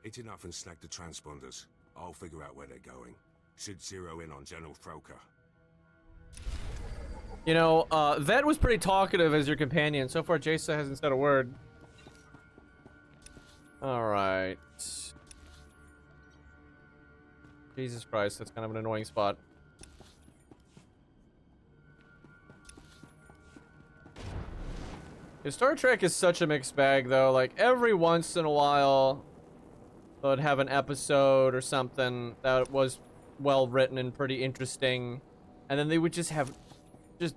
Hit enough and snag the transponders. I'll figure out where they're going. Should zero in on General Frelka. You know, Vet was pretty talkative as your companion. So far, Jason hasn't said a word. Alright. Jesus Christ, that's kind of an annoying spot. Yeah, Star Trek is such a mixed bag, though. Like, every once in a while, they'd have an episode or something that was well written and pretty interesting, and then they would just have just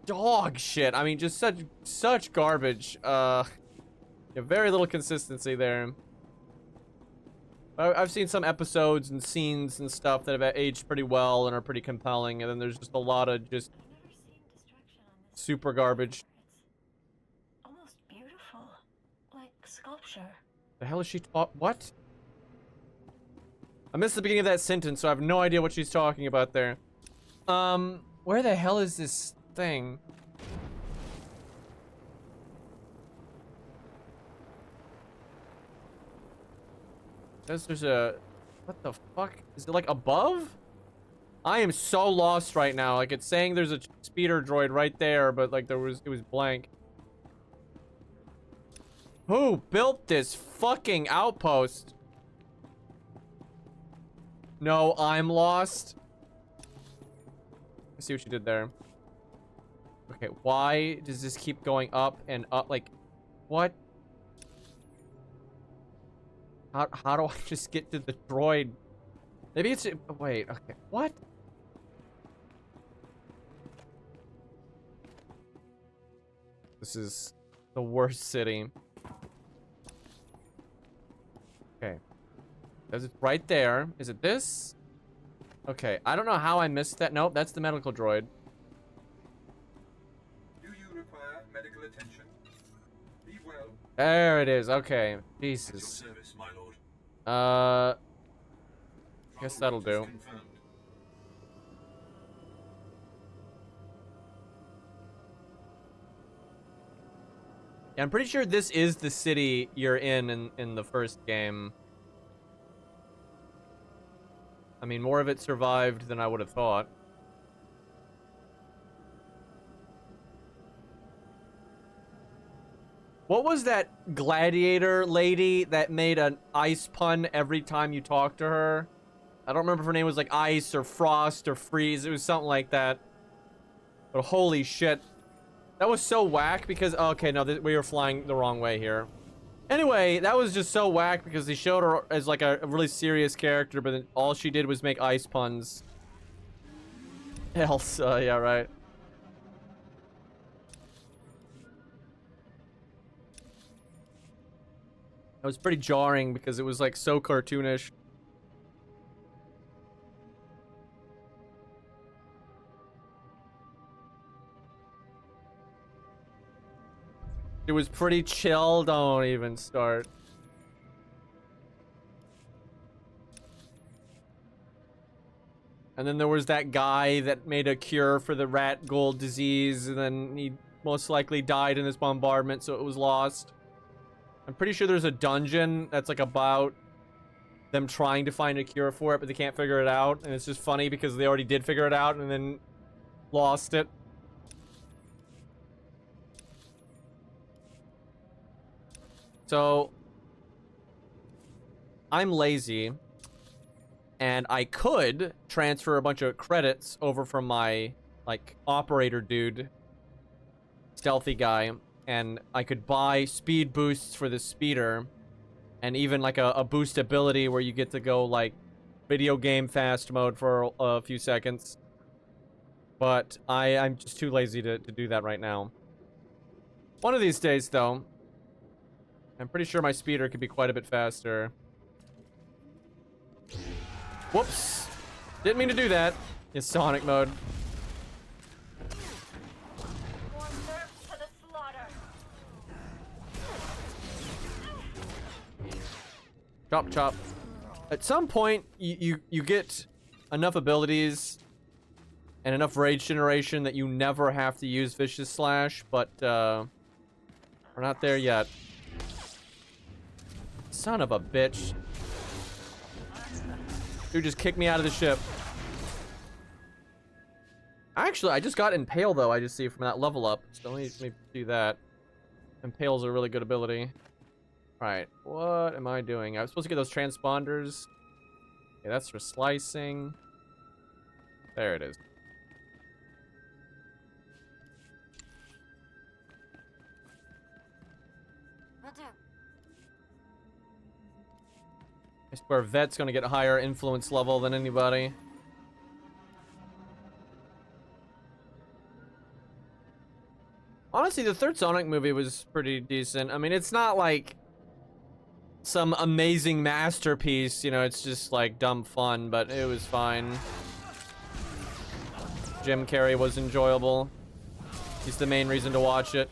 dog shit. I mean, just such garbage. Yeah, very little consistency there. I've seen some episodes and scenes and stuff that have aged pretty well and are pretty compelling, and then there's just a lot of just super garbage. Almost beautiful, like sculpture. The hell is she what? I missed the beginning of that sentence, so I have no idea what she's talking about there. Where the hell is this thing? There's a... What the fuck? Is it like above? I am so lost right now. Like, it's saying there's a speeder droid right there, but like it was blank. Who built this fucking outpost? No, I'm lost. I see what you did there. Okay, why does this keep going up and up? Like, what? How do I just get to the droid? Maybe it's... Wait, okay. What? This is the worst city. Okay. It's right there. Is it this? Okay, I don't know how I missed that. Nope, that's the medical droid. Do you require medical attention? Be well. There it is. Okay. At your Jesus. service, my lord. Guess that'll do. Confirmed. Yeah, I'm pretty sure this is the city you're in the first game. I mean, more of it survived than I would have thought. What was that gladiator lady that made an ice pun every time you talked to her? I don't remember if her name was like Ice or Frost or Freeze. It was something like that. But holy shit. That was so whack because... Okay, no, we were flying the wrong way here. Anyway, that was just so whack because they showed her as like a really serious character, but then all she did was make ice puns. Elsa, yeah, right. That was pretty jarring because it was like so cartoonish. It was pretty chill. Don't even start. And then there was that guy that made a cure for the rat gold disease, and then he most likely died in this bombardment, so it was lost. I'm pretty sure there's a dungeon that's like about them trying to find a cure for it, but they can't figure it out. And it's just funny because they already did figure it out and then lost it. So I'm lazy, and I could transfer a bunch of credits over from my like operator dude, stealthy guy, and I could buy speed boosts for the speeder, and even like a boost ability where you get to go like video game fast mode for a few seconds. But I'm just too lazy to do that right now. One of these days, though, I'm pretty sure my speeder could be quite a bit faster. Whoops. Didn't mean to do that. In Sonic mode. Chop, chop. At some point, you get enough abilities and enough rage generation that you never have to use Vicious Slash, but we're not there yet. Son of a bitch. Dude just kicked me out of the ship. Actually, I just got Impale, though, I just see from that level up. So let me do that. Impale's a really good ability. Alright, what am I doing? I was supposed to get those transponders. Okay, that's for slicing. There it is. I swear Vet's gonna get a higher influence level than anybody. Honestly, the third Sonic movie was pretty decent. I mean, it's not like some amazing masterpiece, you know, it's just like dumb fun, but it was fine. Jim Carrey was enjoyable. He's the main reason to watch it.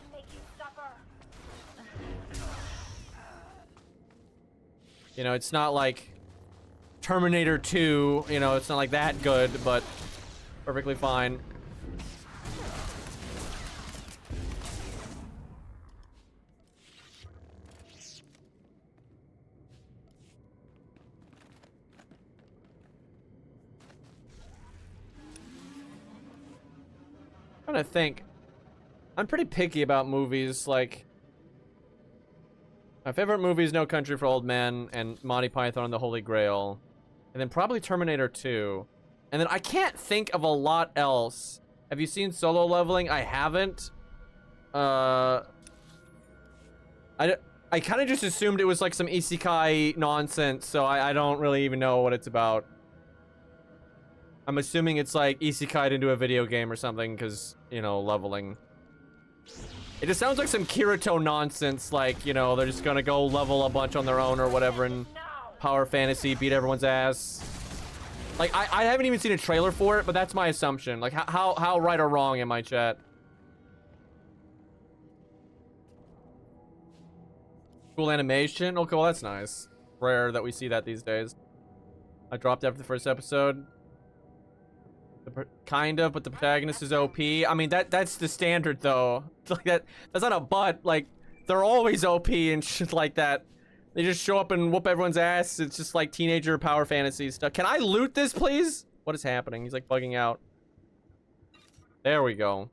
You know, it's not like Terminator 2, you know, it's not like that good, but perfectly fine. I'm trying to think. I'm pretty picky about movies, like my favorite movie is No Country for Old Men and Monty Python and the Holy Grail. And then probably Terminator 2. And then I can't think of a lot else. Have you seen Solo Leveling? I haven't. I kind of just assumed it was like some isekai nonsense, so I don't really even know what it's about. I'm assuming it's like isekai'd into a video game or something, because, you know, leveling. It just sounds like some Kirito nonsense, like, you know, they're just gonna go level a bunch on their own or whatever and power fantasy, beat everyone's ass. Like, I haven't even seen a trailer for it, but that's my assumption. Like, how right or wrong am I, chat? Cool animation? Okay, well, that's nice. Rare that we see that these days. I dropped after the first episode. Kind of, but the protagonist is OP. I mean, that's the standard, though. Like that's not a but. Like, they're always OP and shit like that. They just show up and whoop everyone's ass. It's just like teenager power fantasy stuff. Can I loot this, please? What is happening? He's like bugging out. There we go.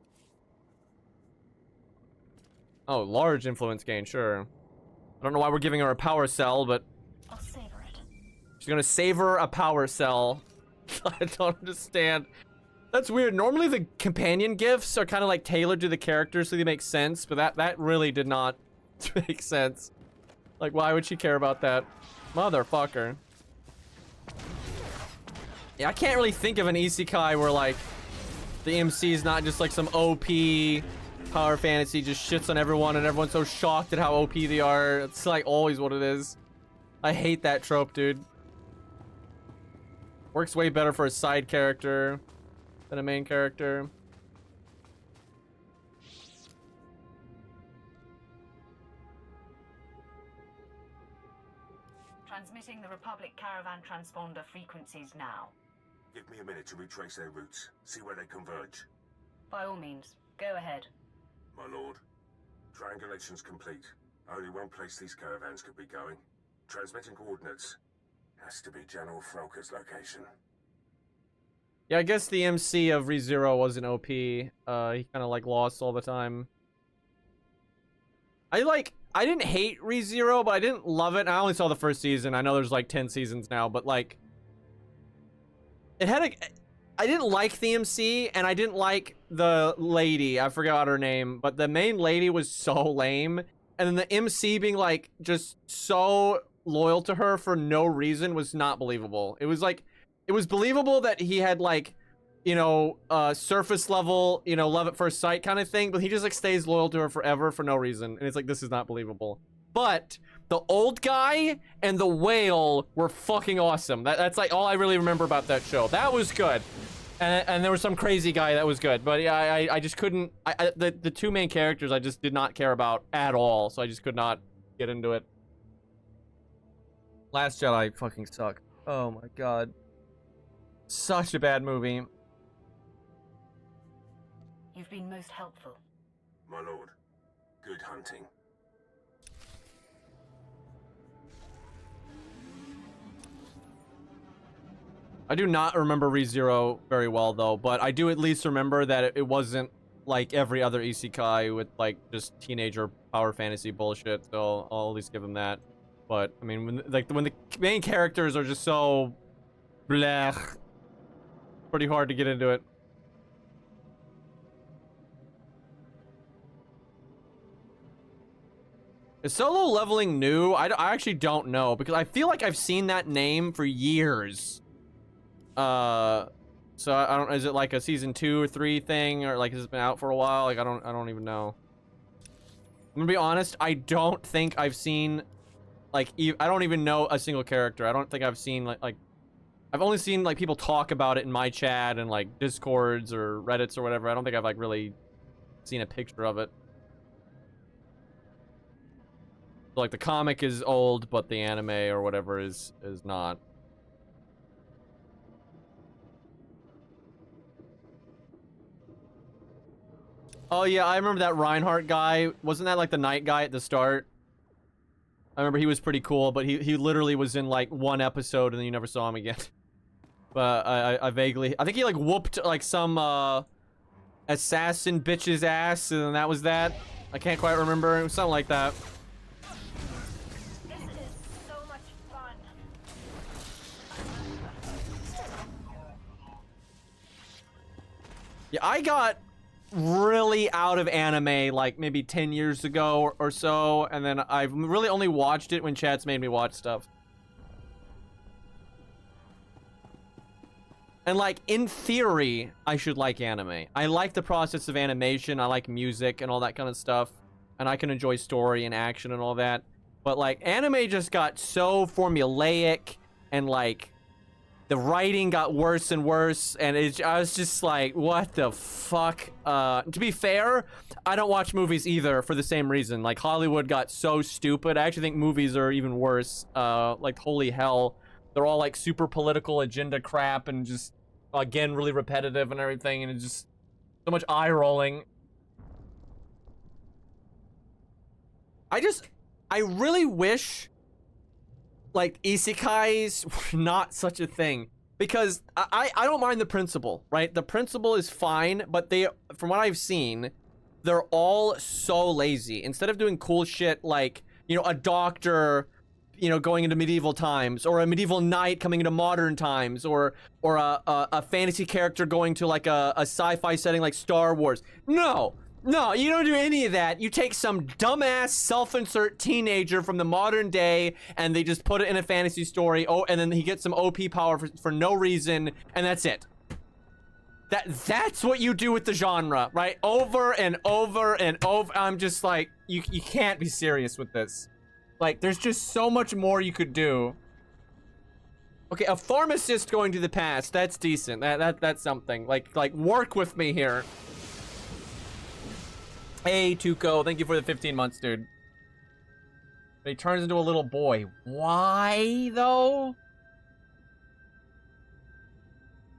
Oh, large influence gain, sure. I don't know why we're giving her a power cell, but I'll savor it. she's gonna savor a power cell. I don't understand. That's weird. Normally the companion gifts are kind of like tailored to the characters so they make sense, but that really did not make sense. Like, why would she care about that? Motherfucker. Yeah, I can't really think of an isekai where like the MC is not just like some OP power fantasy, just shits on everyone and everyone's so shocked at how OP they are. It's like always what it is. I hate that trope, dude. Works way better for a side character than a main character. Transmitting the Republic Caravan transponder frequencies now. Give me a minute to retrace their routes, see where they converge. By all means, go ahead. My lord, triangulation's complete. Only one place these caravans could be going. Transmitting coordinates. Has to be General Froker's location. Yeah, I guess the MC of ReZero wasn't OP. He kind of like lost all the time. I didn't hate ReZero, but I didn't love it. I only saw the first season. I know there's like 10 seasons now, but like it had a I didn't like the MC and I didn't like the lady. I forgot her name, but the main lady was so lame. And then the MC being like just so loyal to her for no reason was not believable. It was like it was believable that he had like, you know, surface level, you know, love at first sight kind of thing, but he just like stays loyal to her forever for no reason. And it's like, this is not believable. But the old guy and the whale were fucking awesome. That's like all I really remember about that show. That was good. And there was some crazy guy that was good. But yeah, I just couldn't, the two main characters I just did not care about at all. So I just could not get into it. Last Jedi fucking sucked. Oh my god. Such a bad movie. You've been most helpful. My lord, good hunting. I do not remember ReZero very well though, but I do at least remember that it wasn't like every other isekai with like just teenager power fantasy bullshit, so I'll at least give him that. But I mean, when the main characters are just so blech, pretty hard to get into it. Is Solo Leveling new? I actually don't know, because I feel like I've seen that name for years. So I don't, is it like a season 2 or 3 thing, or like has it been out for a while? Like I don't even know. I'm gonna be honest, I don't think I've seen like I don't even know a single character. I don't think I've seen like I've only seen like people talk about it in my chat and like Discords or Reddits or whatever. I don't think I've like really seen a picture of it. So, like the comic is old, but the anime or whatever is not. Oh yeah, I remember that Reinhardt guy. Wasn't that like the night guy at the start? I remember he was pretty cool, but he literally was in like one episode and then you never saw him again. But I vaguely, I think he like whooped like some assassin bitch's ass and then that was that. I can't quite remember. It was something like that. This is so much fun. Yeah, I got really out of anime like maybe 10 years ago or so, and then I've really only watched it when chat's made me watch stuff. And like in theory, I should like anime. I like the process of animation, I like music and all that kind of stuff, and I can enjoy story and action and all that. But like anime just got so formulaic and like the writing got worse and worse, and I was just like, what the fuck? To be fair, I don't watch movies either for the same reason. Like, Hollywood got so stupid. I actually think movies are even worse. Like, holy hell. They're all, like, super political agenda crap and just, again, really repetitive and everything, and it's just so much eye-rolling. I really wish like isekais were not such a thing, because I don't mind the principle, right? The principle is fine, but they, from what I've seen, they're all so lazy. Instead of doing cool shit like, you know, a doctor, you know, going into medieval times, or a medieval knight coming into modern times, or a fantasy character going to like a sci-fi setting like Star Wars. No, you don't do any of that. You take some dumbass self-insert teenager from the modern day and they just put it in a fantasy story. Oh, and then he gets some OP power for no reason, and that's it. That's what you do with the genre, right? Over and over and over. I'm just like, you can't be serious with this. Like, there's just so much more you could do. Okay, a pharmacist going to the past, that's decent. That's something. Like work with me here. Hey, Tuco, thank you for the 15 months, dude. But he turns into a little boy. Why, though?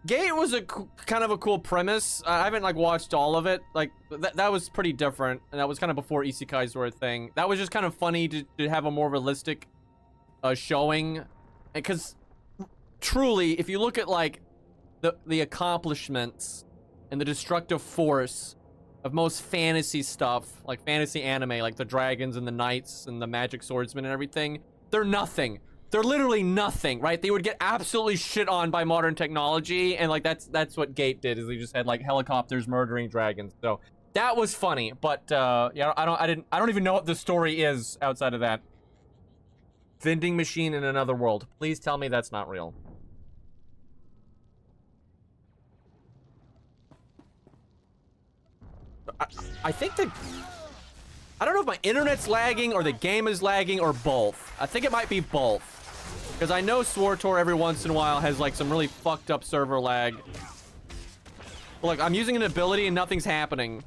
Gate was a kind of a cool premise. I haven't, like, watched all of it. Like, that was pretty different. And that was kind of before isekais were a thing. That was just kind of funny to have a more realistic showing. Because, truly, if you look at, like, the accomplishments and the destructive force of most fantasy stuff, like fantasy anime, like the dragons and the knights and the magic swordsmen and everything, they're nothing. They're literally nothing, right? They would get absolutely shit on by modern technology, and like that's what Gate did, is they just had like helicopters murdering dragons. So that was funny, but yeah, I don't even know what the story is outside of that. Vending machine in another world. Please tell me that's not real. I think that... I don't know if my internet's lagging or the game is lagging or both. I think it might be both. Because I know SWTOR every once in a while has like some really fucked up server lag. But, like, I'm using an ability and nothing's happening.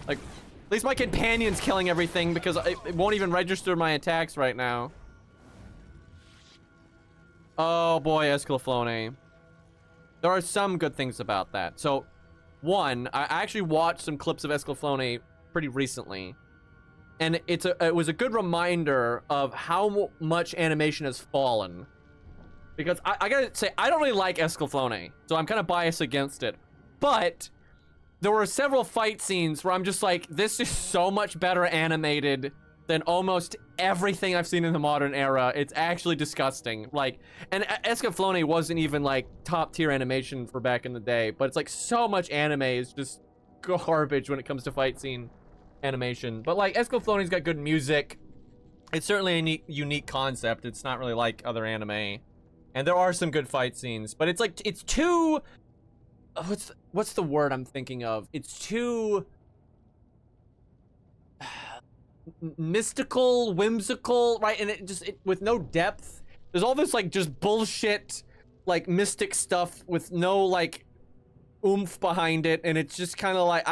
Like, at least my companion's killing everything because it won't even register my attacks right now. Oh boy, Escalaflone. There are some good things about that. So, one, I actually watched some clips of Escalaflone pretty recently, and it was a good reminder of how much animation has fallen. Because I gotta say, I don't really like Escalaflone, so I'm kind of biased against it. But there were several fight scenes where I'm just like, this is so much better animated than almost everything I've seen in the modern era. It's actually disgusting. Like, and Escalaflone wasn't even like top tier animation for back in the day, but it's like so much anime is just garbage when it comes to fight scene animation. But like, Escalaflone's got good music. It's certainly a unique concept. It's not really like other anime, and there are some good fight scenes, but it's like, it's too, what's the word I'm thinking of? It's too mystical, whimsical, right? And it with no depth. There's all this like just bullshit, like mystic stuff with no like oomph behind it, and it's just kind of like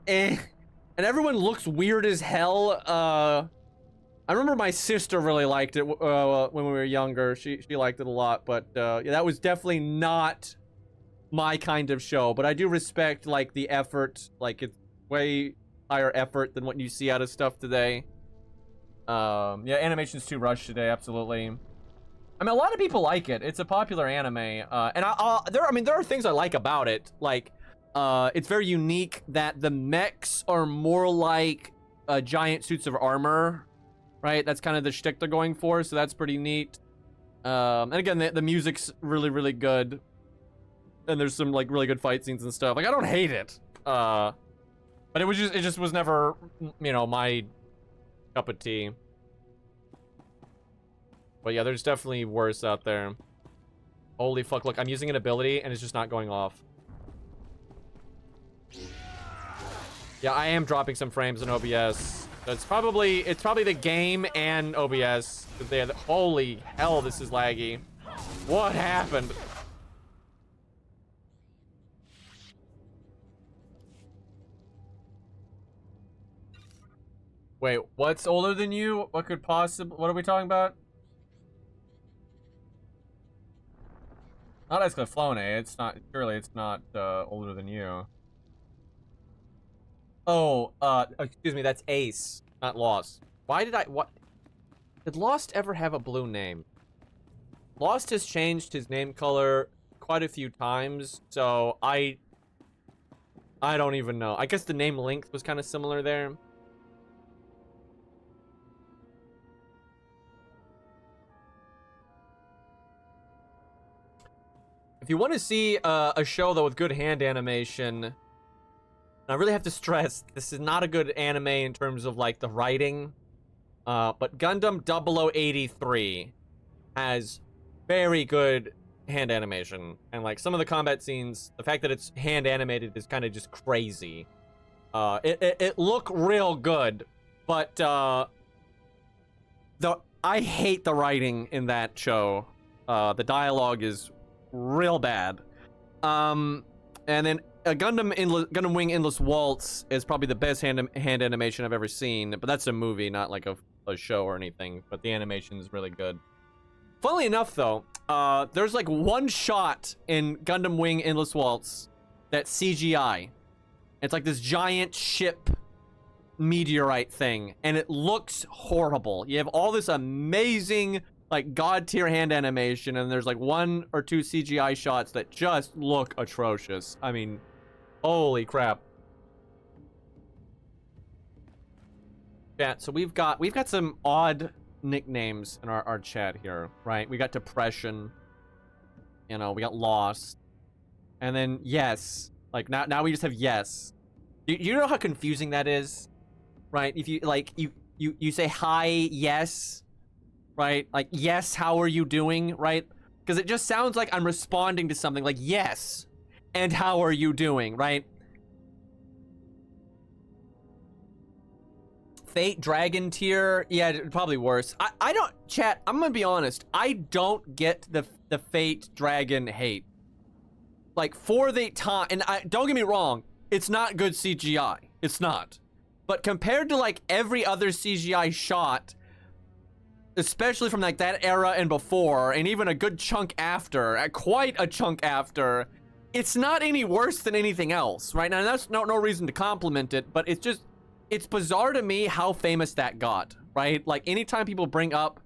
and everyone looks weird as hell. I remember my sister really liked it when we were younger. She liked it a lot, but yeah, that was definitely not my kind of show. But I do respect like the effort. Like, it's way higher effort than what you see out of stuff today. Yeah, animation's too rushed today, absolutely. I mean, a lot of people like it. It's a popular anime, and I mean, there are things I like about it. Like, it's very unique that the mechs are more like giant suits of armor, right? That's kind of the shtick they're going for, so that's pretty neat. And again, the music's really, really good, and there's some like really good fight scenes and stuff. Like, I don't hate it. But it just was never, you know, my cup of tea. But yeah, there's definitely worse out there. Holy fuck, look, I'm using an ability and it's just not going off. Yeah, I am dropping some frames in OBS. So it's probably the game and OBS. Holy hell, this is laggy. What happened? Wait, what's older than you? What could possibly... What are we talking about? Not Escalaflone. It's not... Surely it's not older than you. Oh, excuse me, that's Ace, not Lost. Why did I... What? Did Lost ever have a blue name? Lost has changed his name color quite a few times, so I don't even know. I guess the name length was kind of similar there. If you want to see a show, though, with good hand animation, I really have to stress, this is not a good anime in terms of, like, the writing, but Gundam 0083 has very good hand animation, and, like, some of the combat scenes, the fact that it's hand animated is kind of just crazy. It look real good, but I hate the writing in that show. The dialogue is real bad. And then Gundam Wing Endless Waltz is probably the best hand animation I've ever seen, but that's a movie, not like a show or anything, but the animation is really good. Funnily enough, though, there's like one shot in Gundam Wing Endless Waltz that's CGI. It's like this giant ship meteorite thing, and it looks horrible. You have all this amazing, like, god tier hand animation, and there's like 1 or 2 CGI shots that just look atrocious. I mean, holy crap. Chat, so we've got some odd nicknames in our chat here, right? We got depression, you know, we got lost, and then yes, like now we just have yes. You know how confusing that is, right? If you like you say hi, yes, right? Like yes, how are you doing, right? Because it just sounds like I'm responding to something, like yes, and how are you doing, right? Fate Dragon tier, yeah, probably worse. I don't, chat, I'm gonna be honest, I don't get the Fate Dragon hate. Like, for the time, and don't get me wrong, it's not good CGI. It's not. But compared to, like, every other CGI shot, especially from, like, that era and before, and even a good chunk after, quite a chunk after, it's not any worse than anything else, right? Now, that's no reason to compliment it, but it's just, it's bizarre to me how famous that got, right? Like, anytime people bring up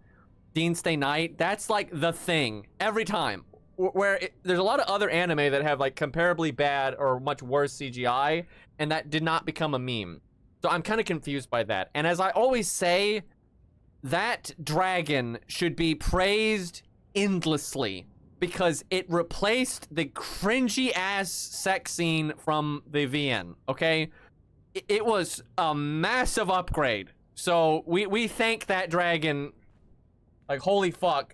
Dean Stay Night, that's, like, the thing. Every time. There's a lot of other anime that have, like, comparably bad or much worse CGI, and that did not become a meme. So I'm kind of confused by that. And as I always say, that dragon should be praised endlessly, because it replaced the cringy-ass sex scene from the VN, okay? It was a massive upgrade. So we thank that dragon, like, holy fuck.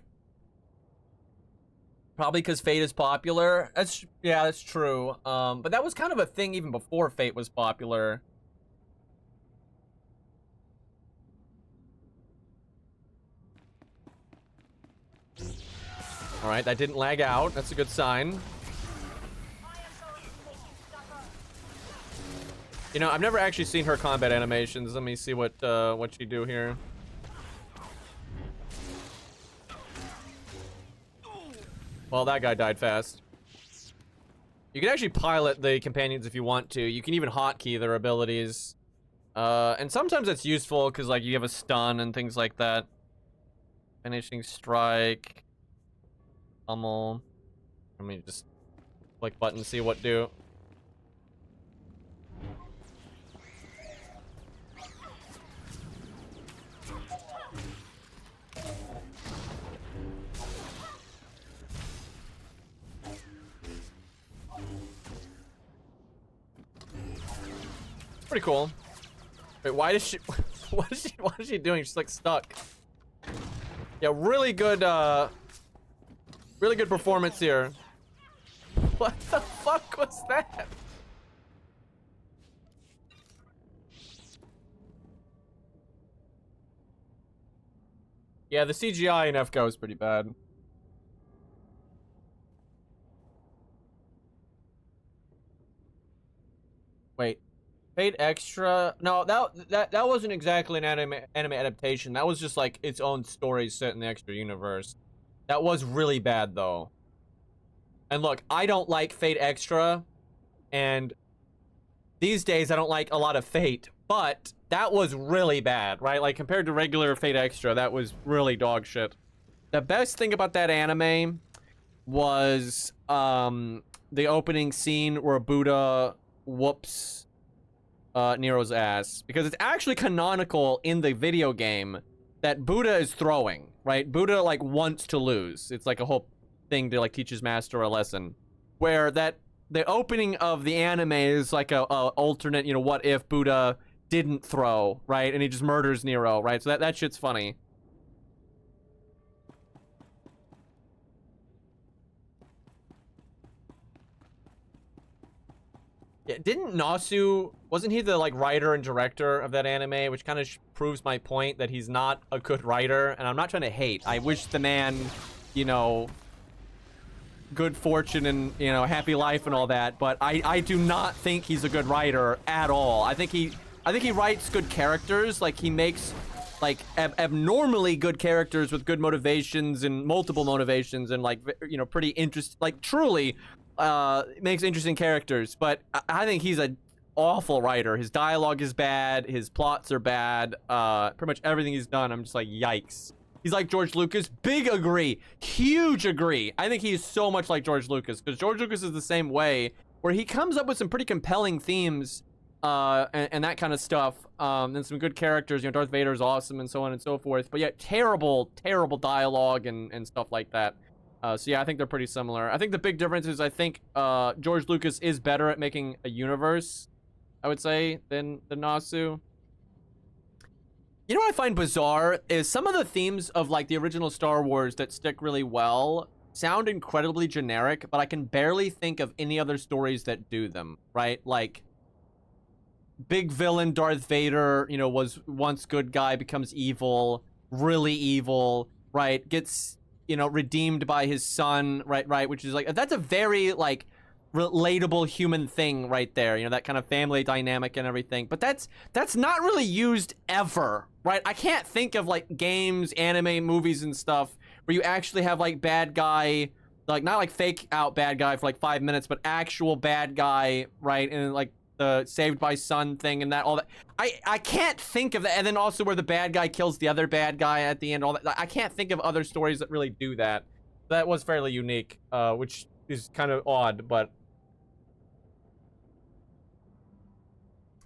Probably because Fate is popular. Yeah, that's true. But that was kind of a thing even before Fate was popular. All right, that didn't lag out. That's a good sign. You know, I've never actually seen her combat animations. Let me see what she do here. Well, that guy died fast. You can actually pilot the companions if you want to. You can even hotkey their abilities. And sometimes that's useful because, like, you have a stun and things like that. Finishing strike. Pummel. Let me just click button, see what do. Pretty cool. Wait, why does she what is she doing? She's like stuck. Yeah, really good performance here. What the fuck was that? Yeah, the CGI in FGO is pretty bad. Wait. Fate Extra? No, that wasn't exactly an anime adaptation. That was just like its own story set in the Extra universe. That was really bad though. And look, I don't like Fate Extra, and these days I don't like a lot of Fate, but that was really bad, right? Like compared to regular Fate Extra, that was really dog shit. The best thing about that anime was the opening scene where Buddha whoops Nero's ass, because it's actually canonical in the video game that Buddha is throwing, right? Buddha like wants to lose. It's like a whole thing to like teach his master a lesson, where that the opening of the anime is like a alternate, you know, what if Buddha didn't throw, right? And he just murders Nero, right? So that shit's funny. Yeah, didn't Nasu, wasn't he the like writer and director of that anime, which kind of proves my point that he's not a good writer, and I'm not trying to hate. I wish the man, you know, good fortune and, you know, happy life and all that, but I do not think he's a good writer at all. I think he writes good characters. Like he makes like abnormally good characters with good motivations and multiple motivations and like, you know, pretty interesting, like truly makes interesting characters, but I think he's an awful writer. His dialogue is bad, his plots are bad, pretty much everything he's done, I'm just like, yikes. He's like George Lucas. Big agree. Huge agree. I think he's so much like George Lucas, because George Lucas is the same way, where he comes up with some pretty compelling themes and that kind of stuff. And some good characters. You know, Darth Vader is awesome, and so on and so forth. But yet, terrible dialogue and stuff like that. So yeah, I think they're pretty similar. I think the big difference is I think George Lucas is better at making a universe, I would say, than Nasu. You know what I find bizarre is some of the themes of like the original Star Wars that stick really well sound incredibly generic, but I can barely think of any other stories that do them, right? Like big villain Darth Vader, you know, was once good guy, becomes evil, really evil, right? Gets, you know, redeemed by his son, right, which is like, that's a very like relatable human thing right there, you know, that kind of family dynamic and everything. But that's not really used ever, right? I can't think of like games, anime, movies and stuff where you actually have like bad guy, like not like fake out bad guy for like 5 minutes, but actual bad guy, right? And like the saved by son thing and that, all that. I can't think of that. And then also where the bad guy kills the other bad guy at the end, all that. I can't think of other stories that really do that. That was fairly unique, which is kind of odd, but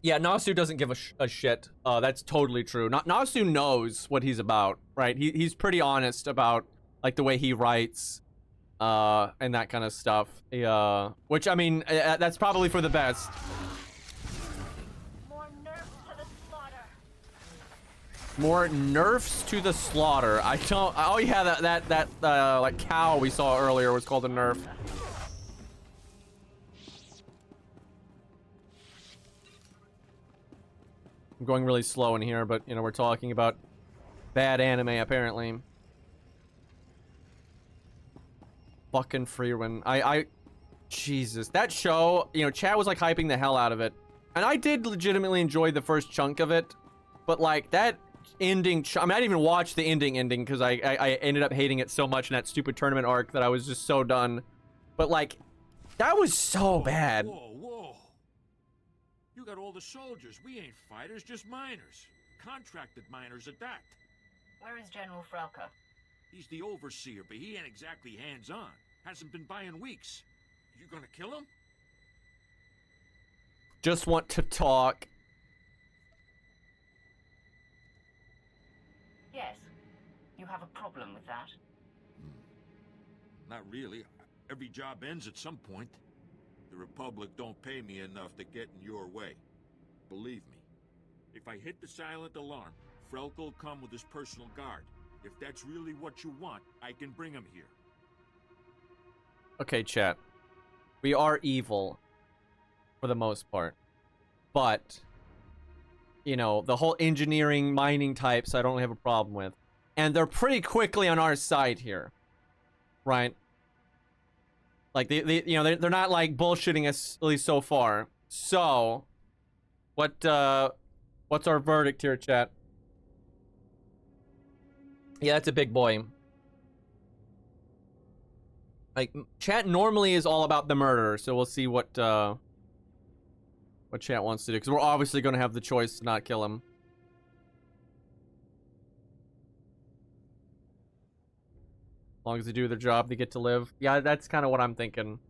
yeah, Nasu doesn't give a shit. That's totally true. Nasu knows what he's about, right? He's pretty honest about like the way he writes, and that kind of stuff. Which I mean, that's probably for the best. More nerfs to the slaughter. I don't. Oh yeah, that like cow we saw earlier was called a nerf. I'm going really slow in here, but, you know, we're talking about bad anime, apparently. Fucking Freewind. Jesus. That show, you know, chat was, like, hyping the hell out of it. And I did legitimately enjoy the first chunk of it. But, like, that ending... I mean, I didn't even watch the ending because I ended up hating it so much in that stupid tournament arc that I was just so done. But, like, that was so bad. Whoa. You got all the soldiers. We ain't fighters, just miners. Contracted miners at that. Where is General Frelka? He's the overseer, but he ain't exactly hands-on. Hasn't been by in weeks. You gonna kill him? Just want to talk. Yes. You have a problem with that? Not really. Every job ends at some point. The Republic don't pay me enough to get in your way. Believe me. If I hit the silent alarm, Frelka will come with his personal guard. If that's really what you want, I can bring him here. Okay, chat. We are evil. For the most part. But, you know, the whole engineering, mining types I don't really have a problem with. And they're pretty quickly on our side here. Right? Like, you know, they're not, like, bullshitting us, at least so far. So, what's our verdict here, chat? Yeah, that's a big boy. Like, chat normally is all about the murder, so we'll see what chat wants to do. Because we're obviously going to have the choice to not kill him. As long as they do their job, they get to live. Yeah, that's kind of what I'm thinking.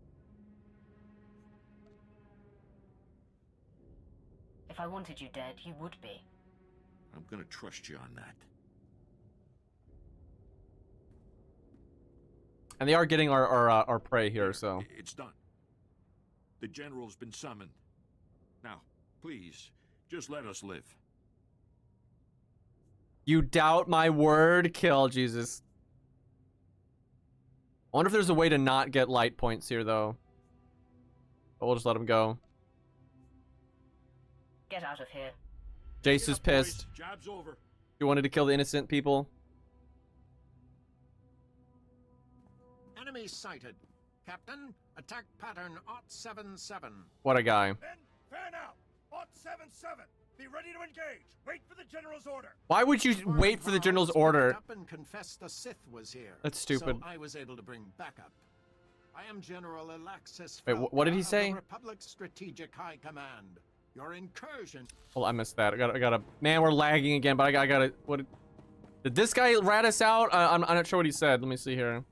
If I wanted you dead, you would be. I'm gonna trust you on that. And they are getting our prey here, so. It's done. The General's been summoned. Now, please, just let us live. You doubt my word? Kill, Jesus. I wonder if there's a way to not get light points here, though. But we'll just let him go. Get out of here. Jace is pissed. Job's over. You wanted to kill the innocent people? Enemy sighted. Captain, attack pattern 077. What a guy. Men, fan out. 077. Be ready to engage. Wait for the General's order. Why would you wait for the General's order? Up and confessed the Sith was here. That's stupid. So I was able to bring backup. I am General Alexis. Wait, what did he say? The Republic's Strategic High Command. Your incursion. Well, I missed that. I gotta. Man, we're lagging again. But I gotta. What? Did this guy rat us out? I'm not sure what he said. Let me see here.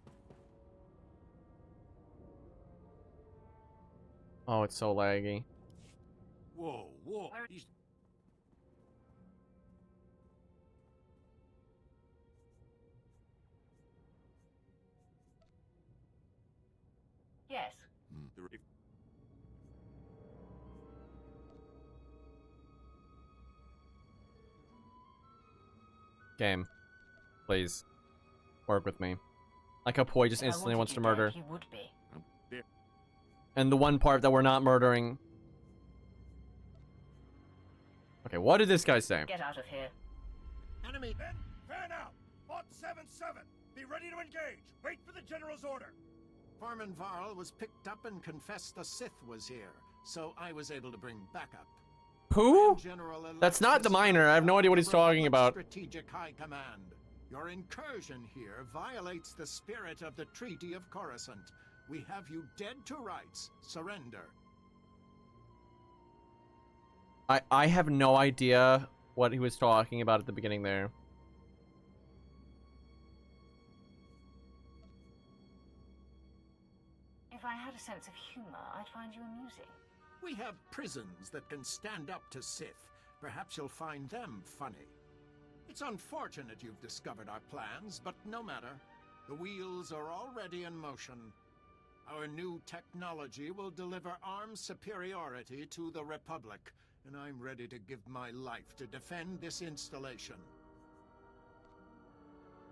Oh, it's so laggy. Whoa. war. These... Yes. Game. Please. Work with me. Like how Poi just instantly wants to murder. You would be. And the one part that we're not murdering. Okay, what did this guy say? Get out of here. Enemy. Men, fan out. Lot 7-7. Be ready to engage. Wait for the general's order. Farman Varl was picked up and confessed the Sith was here, so I was able to bring backup. Who? General That's not the miner. I have no idea what he's talking about. Strategic High Command. Your incursion here violates the spirit of the Treaty of Coruscant. We have you dead to rights. Surrender. I have no idea what he was talking about at the beginning there. If I had a sense of humor, I'd find you amusing. We have prisons that can stand up to Sith. Perhaps you'll find them funny. It's unfortunate you've discovered our plans, but no matter. The wheels are already in motion. Our new technology will deliver armed superiority to the Republic, and I'm ready to give my life to defend this installation.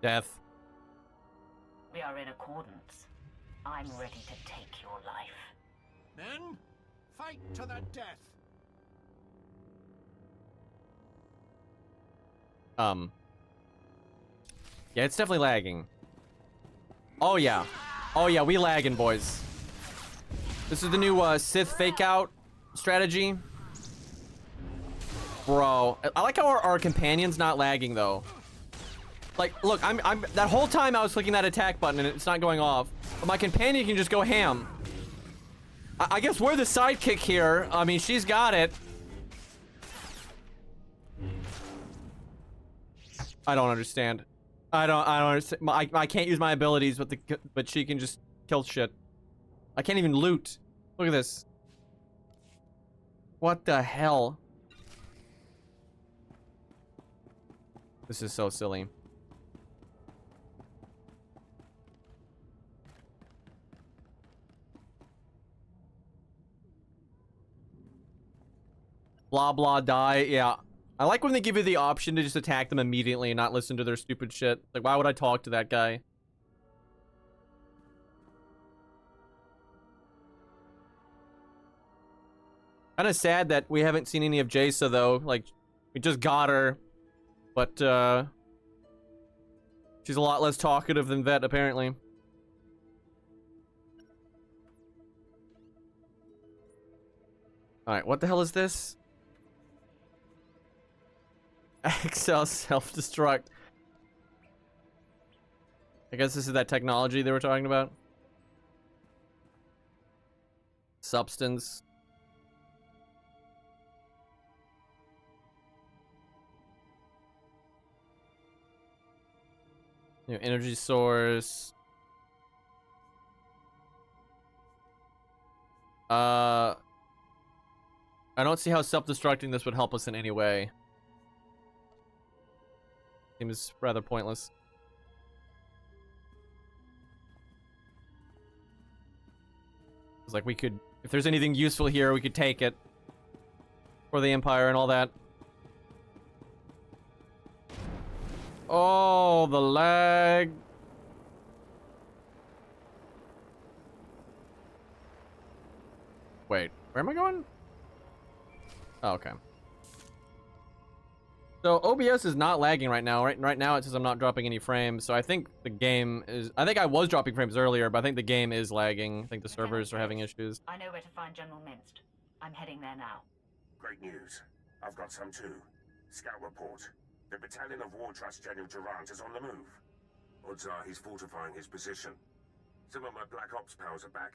Death. We are in accordance. I'm ready to take your life. Men, fight to the death. Yeah, it's definitely lagging. Oh yeah. Oh yeah, we lagging, boys. This is the new Sith fake out strategy. Bro, I like how our companion's not lagging though. Like, look, I'm that whole time I was clicking that attack button and it's not going off. But my companion can just go ham. I guess we're the sidekick here. I mean, she's got it. I don't understand. I don't understand. I can't use my abilities, but she can just kill shit. I can't even loot. Look at this. What the hell? This is so silly. Blah blah die. Yeah. I like when they give you the option to just attack them immediately and not listen to their stupid shit. Like, why would I talk to that guy? Kind of sad that we haven't seen any of Jaisa, though. Like, we just got her. But, she's a lot less talkative than Vet, apparently. Alright, what the hell is this? Excel self-destruct. I guess this is that technology they were talking about. Substance. New energy source. I don't see how self-destructing this would help us in any way. Seems rather pointless. It's like we could, if there's anything useful here, we could take it for the Empire and all that. Oh, the lag. Wait, where am I going? Oh, okay. So OBS is not lagging right now. Right now it says I'm not dropping any frames. So I think the game is... I think I was dropping frames earlier, but I think the game is lagging. I think the servers are having issues. I know where to find General Minst. I'm heading there now. Great news. I've got some too. Scout report. The Battalion of War Trust General Durant is on the move. Odds are he's fortifying his position. Some of my Black Ops pals are back.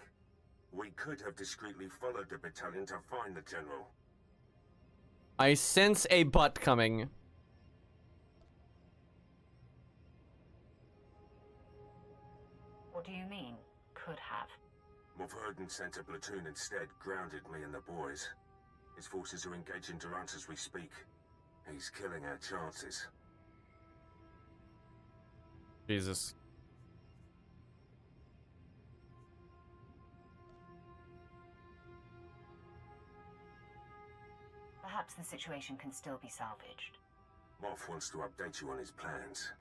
We could have discreetly followed the battalion to find the General. I sense a butt coming. What do you mean, could have? Mofurden sent a platoon instead, grounded me and the boys. His forces are engaging Durant as we speak. He's killing our chances. Jesus. Perhaps the situation can still be salvaged. Moff wants to update you on his plans.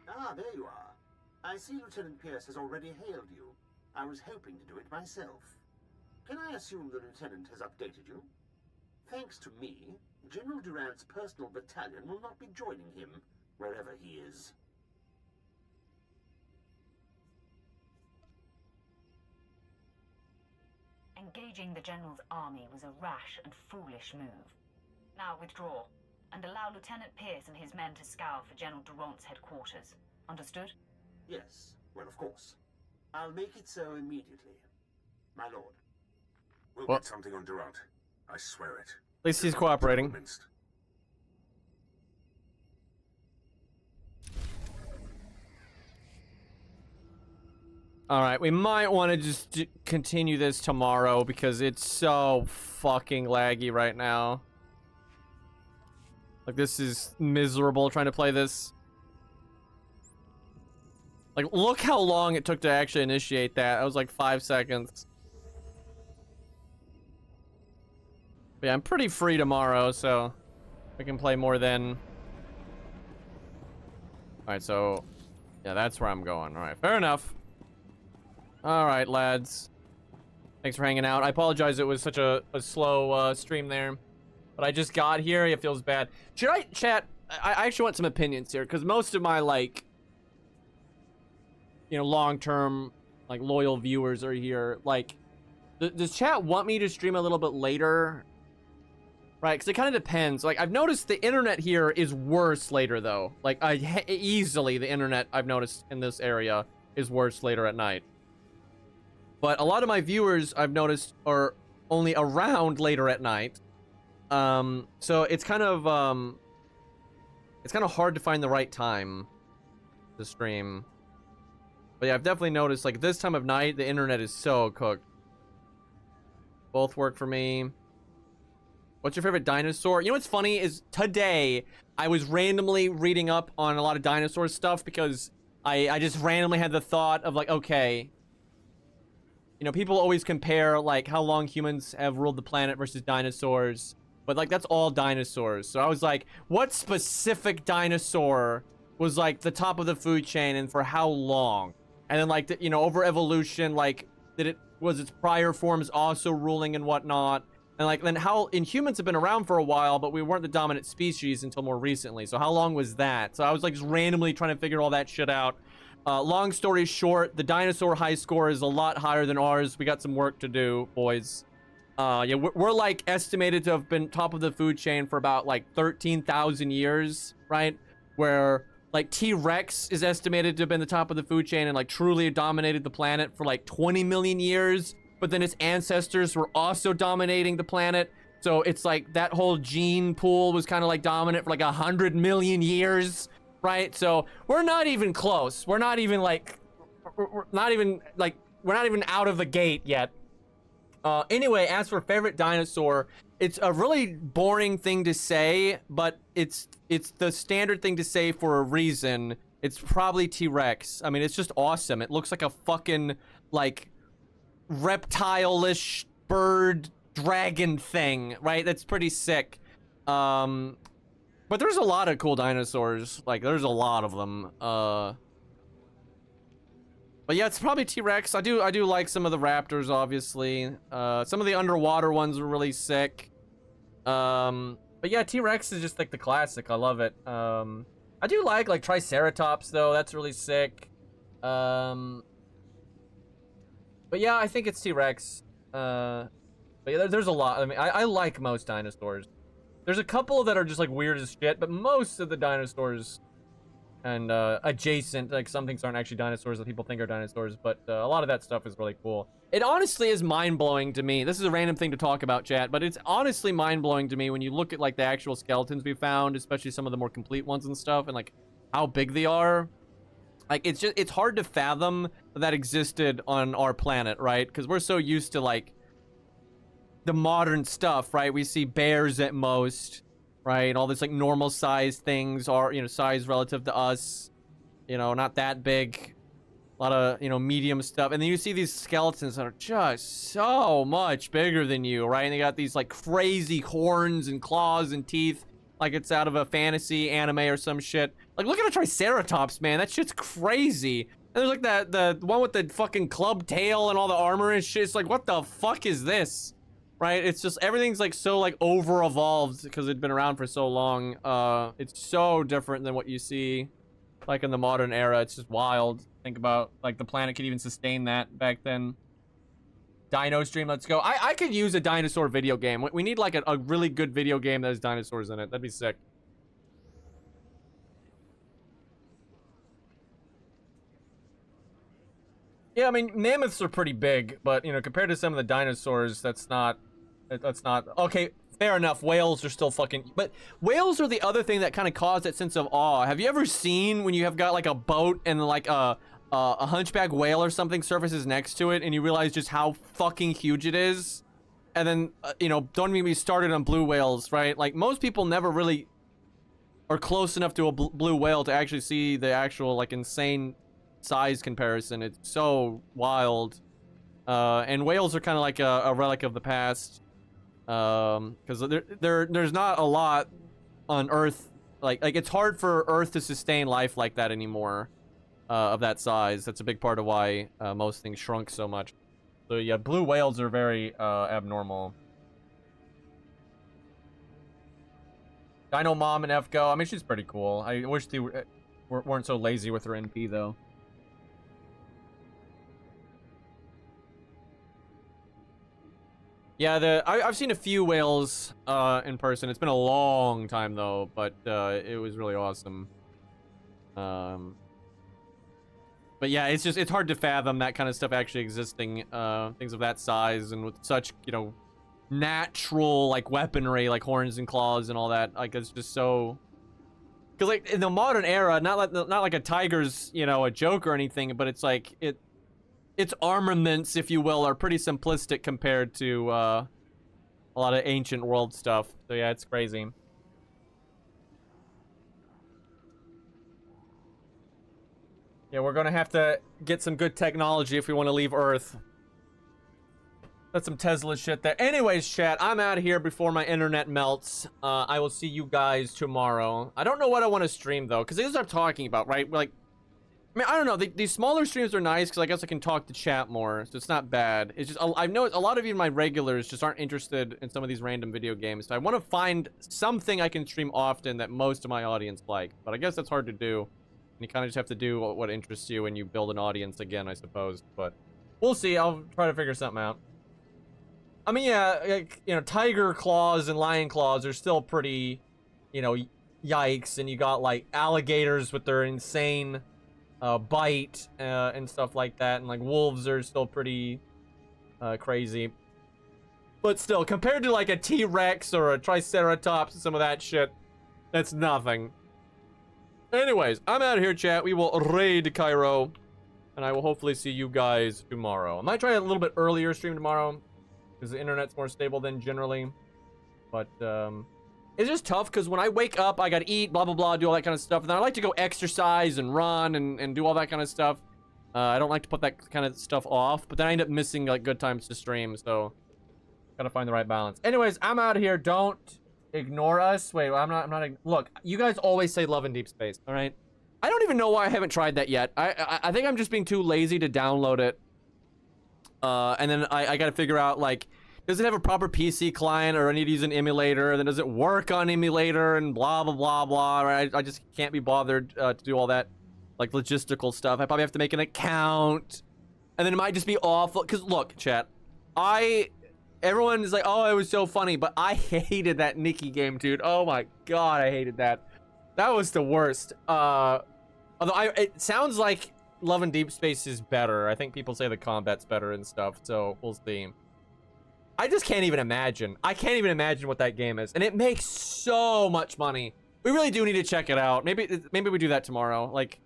Ah, there you are. I see Lieutenant Pierce has already hailed you. I was hoping to do it myself. Can I assume the Lieutenant has updated you? Thanks to me, General Durant's personal battalion will not be joining him, wherever he is. Engaging the General's army was a rash and foolish move. Now withdraw, and allow Lieutenant Pierce and his men to scour for General Durant's headquarters. Understood? Yes, well, of course. I'll make it so immediately. My lord. We'll get something on Durant. I swear it. At least he's cooperating. Alright, we might want to just continue this tomorrow because it's so fucking laggy right now. Like, this is miserable trying to play this. Like, look how long it took to actually initiate that. That was like 5 seconds. But yeah, I'm pretty free tomorrow, so we can play more then. Alright, so yeah, that's where I'm going. Alright, fair enough. Alright, lads. Thanks for hanging out. I apologize it was such a slow stream there. But I just got here. It feels bad. Should I, chat? I actually want some opinions here, because most of my, like, you know, long-term, like, loyal viewers are here. Like, does chat want me to stream a little bit later? Right, because it kind of depends. Like, I've noticed the internet here is worse later, though. Like, easily the internet I've noticed in this area is worse later at night. But a lot of my viewers, I've noticed, are only around later at night. So it's kind of hard to find the right time to stream. But yeah, I've definitely noticed, like, this time of night, the internet is so cooked. Both work for me. What's your favorite dinosaur? You know what's funny is today I was randomly reading up on a lot of dinosaur stuff because I just randomly had the thought of, like, okay, you know, people always compare, like, how long humans have ruled the planet versus dinosaurs. But, like, that's all dinosaurs. So I was like, what specific dinosaur was, like, the top of the food chain and for how long? And then, like, you know, over evolution, like, was its prior forms also ruling and whatnot? And, like, then how, and humans have been around for a while, but we weren't the dominant species until more recently. So how long was that? So I was, like, just randomly trying to figure all that shit out. Long story short, the dinosaur high score is a lot higher than ours. We got some work to do, boys. Yeah, we're like estimated to have been top of the food chain for about like 13,000 years, right? Where like T-Rex is estimated to have been the top of the food chain and like truly dominated the planet for like 20 million years. But then its ancestors were also dominating the planet. So it's like that whole gene pool was kind of like dominant for like 100 million years, right? So we're not even close. We're not even like, we're not even out of the gate yet. Anyway, as for favorite dinosaur, it's a really boring thing to say, but it's the standard thing to say for a reason. It's probably T-Rex. I mean, it's just awesome. It looks like a fucking, like, reptile-ish bird dragon thing, right? That's pretty sick. But there's a lot of cool dinosaurs. Like, there's a lot of them. But yeah, it's probably T-Rex. I do like some of the raptors, obviously. Some of the underwater ones were really sick. But yeah, T-Rex is just like the classic. I love it. I do like Triceratops though. That's really sick. But yeah, I think it's T-Rex. But yeah, there's a lot. I mean, I like most dinosaurs. There's a couple that are just like weird as shit, but most of the dinosaurs and adjacent, like some things aren't actually dinosaurs that people think are dinosaurs, but a lot of that stuff is really cool. It honestly is mind-blowing to me. This is a random thing to talk about, chat, but it's honestly mind-blowing to me when you look at like the actual skeletons we found, especially some of the more complete ones and stuff, and like how big they are. Like, it's hard to fathom that existed on our planet, right? Because we're so used to like the modern stuff, right? We see bears at most, right? And all this like normal size things are, you know, size relative to us, you know, not that big. A lot of, you know, medium stuff. And then you see these skeletons that are just so much bigger than you, right? And they got these like crazy horns and claws and teeth, like it's out of a fantasy anime or some shit. Like, look at a Triceratops, man. That shit's crazy. And there's like the one with the fucking club tail and all the armor and shit. It's like, what the fuck is this? Right? It's just, everything's like so like over-evolved because it'd been around for so long. It's so different than what you see like in the modern era. It's just wild. Think about like the planet could even sustain that back then. Dino stream, let's go. I could use a dinosaur video game. We need like a really good video game that has dinosaurs in it. That'd be sick. Yeah, I mean, mammoths are pretty big, but, you know, compared to some of the dinosaurs, that's not... Okay, fair enough. Whales are still fucking... But whales are the other thing that kind of cause that sense of awe. Have you ever seen when you have got, like, a boat and, like, a hunchback whale or something surfaces next to it, and you realize just how fucking huge it is? And then, you know, don't even be started on blue whales, right? Like, most people never really are close enough to a blue whale to actually see the actual, like, insane... size comparison. It's so wild. And whales are kind of like a relic of the past, because there's not a lot on Earth, like it's hard for Earth to sustain life like that anymore, of that size. That's a big part of why most things shrunk so much. So yeah, blue whales are very abnormal. Dino Mom and FGO, I mean, she's pretty cool. I wish they weren't so lazy with her NP though. Yeah, I've seen a few whales in person. It's been a long time though, but it was really awesome. But yeah, it's hard to fathom that kind of stuff actually existing. Things of that size and with such, you know, natural like weaponry, like horns and claws and all that. Like, it's just so. Because like in the modern era, not like a tiger's, you know, a joke or anything, but it's like its armaments, if you will, are pretty simplistic compared to a lot of ancient world stuff. So yeah, it's crazy. Yeah, we're gonna have to get some good technology if we want to leave Earth. That's some Tesla shit there. Anyways, chat, I'm out of here before my internet melts. I will see you guys tomorrow. I don't know what I want to stream though, because these are talking about, right? Like, I mean, I don't know. These smaller streams are nice because I guess I can talk to chat more, so it's not bad. It's just, I know a lot of you, my regulars, just aren't interested in some of these random video games. So I want to find something I can stream often that most of my audience like. But I guess that's hard to do. And you kind of just have to do what interests you and you build an audience again, I suppose. But we'll see. I'll try to figure something out. I mean, yeah, like, you know, tiger claws and lion claws are still pretty, you know, yikes. And you got, like, alligators with their insane... bite and stuff like that, and like wolves are still pretty crazy, but still compared to like a T-Rex or a Triceratops and some of that shit, that's nothing. Anyways, I'm out of here, chat. We will raid Cairo, and I will hopefully see you guys tomorrow. I might try a little bit earlier stream tomorrow because the internet's more stable than generally, but it's just tough because when I wake up, I gotta eat, blah, blah, blah, do all that kind of stuff. And then I like to go exercise and run and do all that kind of stuff. I don't like to put that kind of stuff off, but then I end up missing like good times to stream. So gotta find the right balance. Anyways, I'm out of here. Don't ignore us. Wait, I'm not. Look, you guys always say love in deep space. All right. I don't even know why I haven't tried that yet. I think I'm just being too lazy to download it. And then I gotta figure out like, does it have a proper PC client, or I need to use an emulator? And then does it work on emulator and blah, blah, blah, blah, right? I just can't be bothered to do all that, like, logistical stuff. I probably have to make an account. And then it might just be awful. Because, look, chat, everyone is like, oh, it was so funny. But I hated that Nikki game, dude. Oh, my God, I hated that. That was the worst. Although, it sounds like Love in Deep Space is better. I think people say the combat's better and stuff. So, we'll see. I just can't even imagine. I can't even imagine what that game is. And it makes so much money. We really do need to check it out. Maybe we do that tomorrow. Like,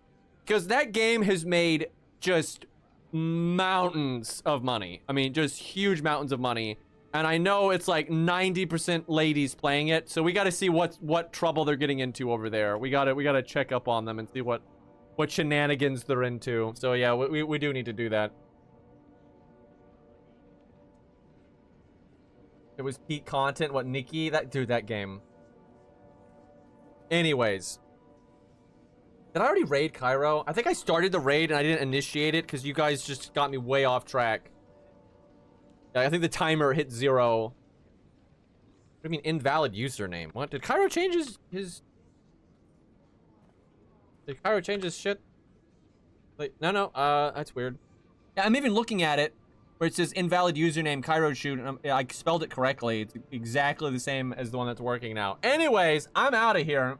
because that game has made just mountains of money. I mean, just huge mountains of money. And I know it's like 90% ladies playing it, so we got to see what trouble they're getting into over there. We got to check up on them and see what shenanigans they're into. So yeah, we do need to do that. It was peak content. What, Nikki? That game. Anyways. Did I already raid Cairo? I think I started the raid and I didn't initiate it because you guys just got me way off track. I think the timer hit 0. What do you mean invalid username? What? Did Cairo change his... Did Cairo change his shit? Like, no, that's weird. Yeah, I'm even looking at it where it says invalid username Cairo shoot, and I spelled it correctly. It's exactly the same as the one that's working now. Anyways, I'm out of here.